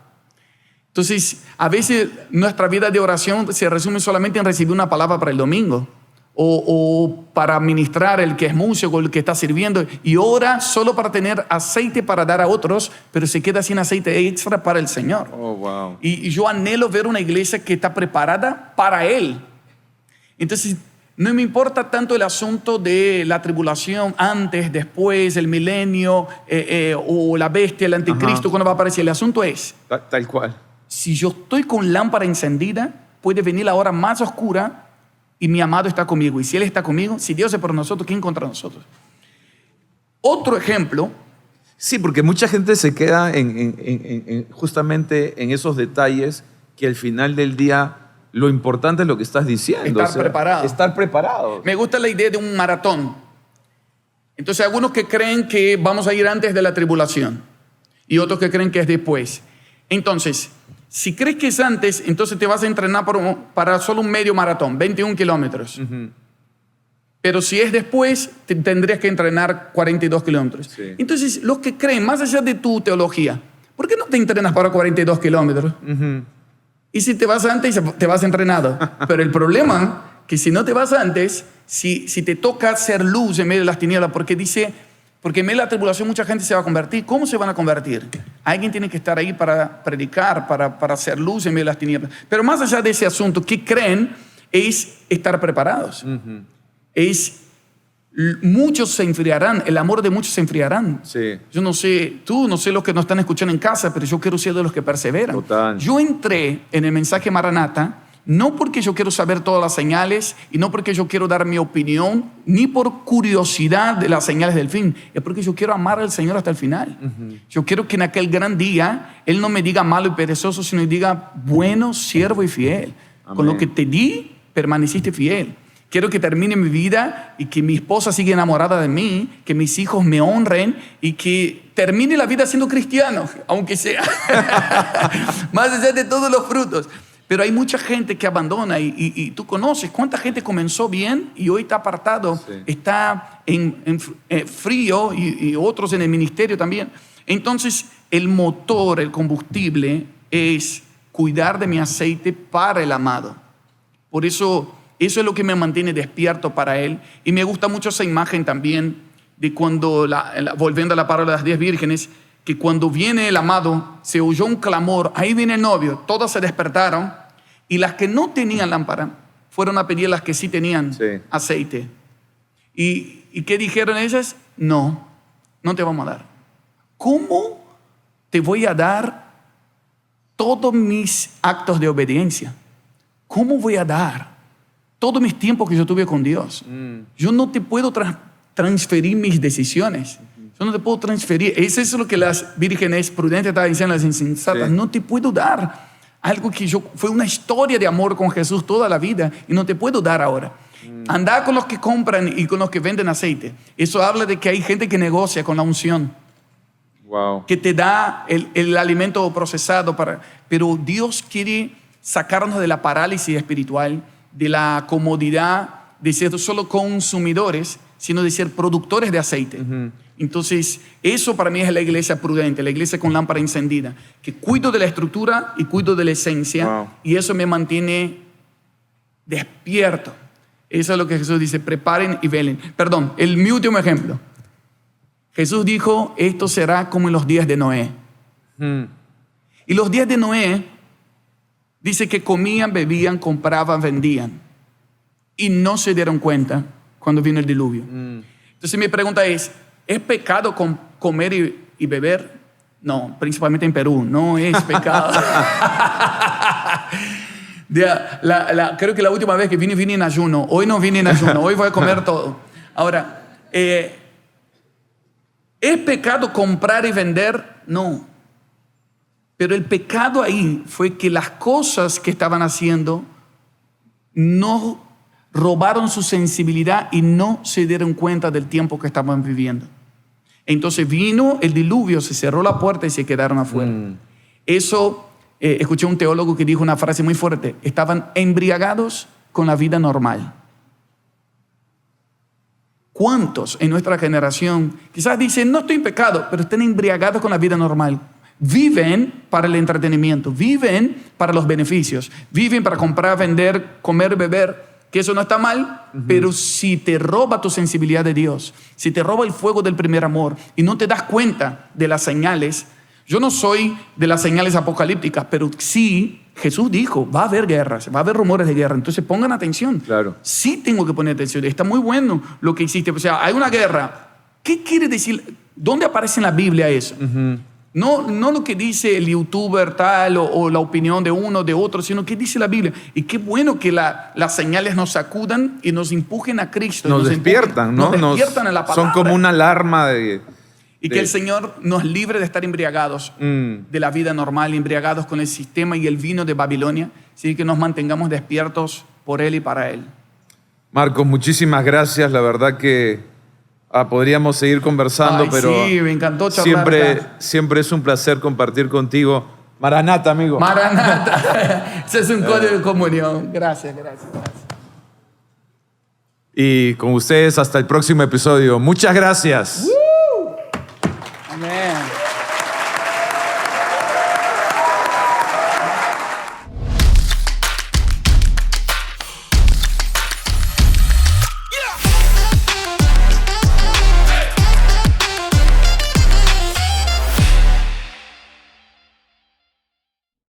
Entonces, a veces nuestra vida de oración se resume solamente en recibir una palabra para el domingo o para ministrar el que es músico, el que está sirviendo, y ora solo para tener aceite para dar a otros, pero se queda sin aceite extra para el Señor. Oh, wow. Y yo anhelo ver una iglesia que está preparada para Él. Entonces, no me importa tanto el asunto de la tribulación antes, después, el milenio o la bestia, el anticristo, cuando va a aparecer. El asunto es, tal cual. Si yo estoy con lámpara encendida, puede venir la hora más oscura y mi amado está conmigo. Y si Él está conmigo, si Dios es por nosotros, ¿quién contra nosotros? Otro ejemplo. Sí, porque mucha gente se queda justamente en esos detalles que al final del día lo importante es lo que estás diciendo. Estar preparado. Estar preparado. Me gusta la idea de un maratón. Entonces, algunos que creen que vamos a ir antes de la tribulación y otros que creen que es después. Entonces, si crees que es antes, entonces te vas a entrenar para solo un medio maratón, 21 kilómetros. Pero si es después, tendrías que entrenar 42 kilómetros. Sí. Entonces, los que creen, más allá de tu teología, ¿por qué no te entrenas para 42 kilómetros? Y si te vas antes, te vas entrenado. Pero el problema es que si no te vas antes, si te toca ser luz en medio de las tinieblas, porque en medio de la tribulación mucha gente se va a convertir. ¿Cómo se van a convertir? Alguien tiene que estar ahí para predicar, para hacer luz en medio de las tinieblas. Pero más allá de ese asunto, ¿qué creen? Es estar preparados. Muchos se enfriarán, el amor de muchos se enfriarán. Sí. Yo no sé, tú, no sé los que nos están escuchando en casa, pero yo quiero ser de los que perseveran. Total. Yo entré en el mensaje Maranata no porque yo quiero saber todas las señales y no porque yo quiero dar mi opinión, ni por curiosidad de las señales del fin, es porque yo quiero amar al Señor hasta el final. Yo quiero que en aquel gran día Él no me diga malo y perezoso, sino que diga bueno, siervo y fiel. Amén. Con lo que te di, permaneciste fiel. Quiero que termine mi vida y que mi esposa siga enamorada de mí, que mis hijos me honren y que termine la vida siendo cristiano, aunque sea. Más allá de todos los frutos. Pero hay mucha gente que abandona y tú conoces cuánta gente comenzó bien y hoy está apartado, sí. Está en frío y otros en el ministerio también. Entonces, el motor, el combustible es cuidar de mi aceite para el amado. Por eso es lo que me mantiene despierto para Él. Y me gusta mucho esa imagen también de cuando, volviendo a la parábola de las 10 vírgenes, que cuando viene el amado, se oyó un clamor, ahí viene el novio, todas se despertaron y las que no tenían lámpara fueron a pedir a las que sí tenían aceite. ¿Y qué dijeron ellas? No te vamos a dar. ¿Cómo te voy a dar todos mis actos de obediencia? ¿Cómo voy a dar todos mis tiempos que yo tuve con Dios? Yo no te puedo transferir mis decisiones. Yo no te puedo transferir. Eso es lo que las vírgenes prudentes estaban diciendo, las insensatas. Sí. No te puedo dar algo que fue una historia de amor con Jesús toda la vida y no te puedo dar ahora. Anda con los que compran y con los que venden aceite. Eso habla de que hay gente que negocia con la unción. Wow. Que te da el alimento procesado. Pero Dios quiere sacarnos de la parálisis espiritual, de la comodidad de ser solo consumidores, sino de ser productores de aceite. Entonces, eso para mí es la iglesia prudente, la iglesia con lámpara encendida, que cuido de la estructura y cuido de la esencia, y eso me mantiene despierto. Eso es lo que Jesús dice, preparen y velen. Perdón, mi último ejemplo. Jesús dijo, esto será como en los días de Noé. Y los días de Noé, dice que comían, bebían, compraban, vendían. Y no se dieron cuenta cuando vino el diluvio. Entonces mi pregunta es pecado comer y beber? No, principalmente en Perú, no es pecado. Creo que la última vez que vine en ayuno. Hoy no vine en ayuno, hoy voy a comer todo. Ahora, ¿es pecado comprar y vender? No. Pero el pecado ahí fue que las cosas que estaban haciendo no robaron su sensibilidad y no se dieron cuenta del tiempo que estaban viviendo. Entonces vino el diluvio, se cerró la puerta y se quedaron afuera. Eso, escuché un teólogo que dijo una frase muy fuerte, estaban embriagados con la vida normal. ¿Cuántos en nuestra generación quizás dicen, no estoy en pecado, pero están embriagados con la vida normal? viven para el entretenimiento, viven para los beneficios, viven para comprar, vender, comer, beber, que eso no está mal, pero si te roba tu sensibilidad de Dios, si te roba el fuego del primer amor y no te das cuenta de las señales. Yo no soy de las señales apocalípticas, pero sí, Jesús dijo, va a haber guerras, va a haber rumores de guerra, entonces pongan atención. Claro. Sí tengo que poner atención, está muy bueno lo que hiciste. O sea, hay una guerra. ¿Qué quiere decir? ¿Dónde aparece en la Biblia eso? No lo que dice el youtuber tal o la opinión de uno, de otro, sino qué dice la Biblia. Y qué bueno que las señales nos sacudan y nos empujen a Cristo. Nos despiertan, ¿no? Nos despiertan a la palabra. Son como una alarma Y que el Señor nos libre de estar embriagados de la vida normal, embriagados con el sistema y el vino de Babilonia, así que nos mantengamos despiertos por Él y para Él. Marcos, muchísimas gracias. La verdad que podríamos seguir conversando, pero sí, me encantó charlar. Siempre es un placer compartir contigo. Maranata, amigo. Maranata. Ese es un código de comunión. Gracias. Y con ustedes hasta el próximo episodio. Muchas gracias.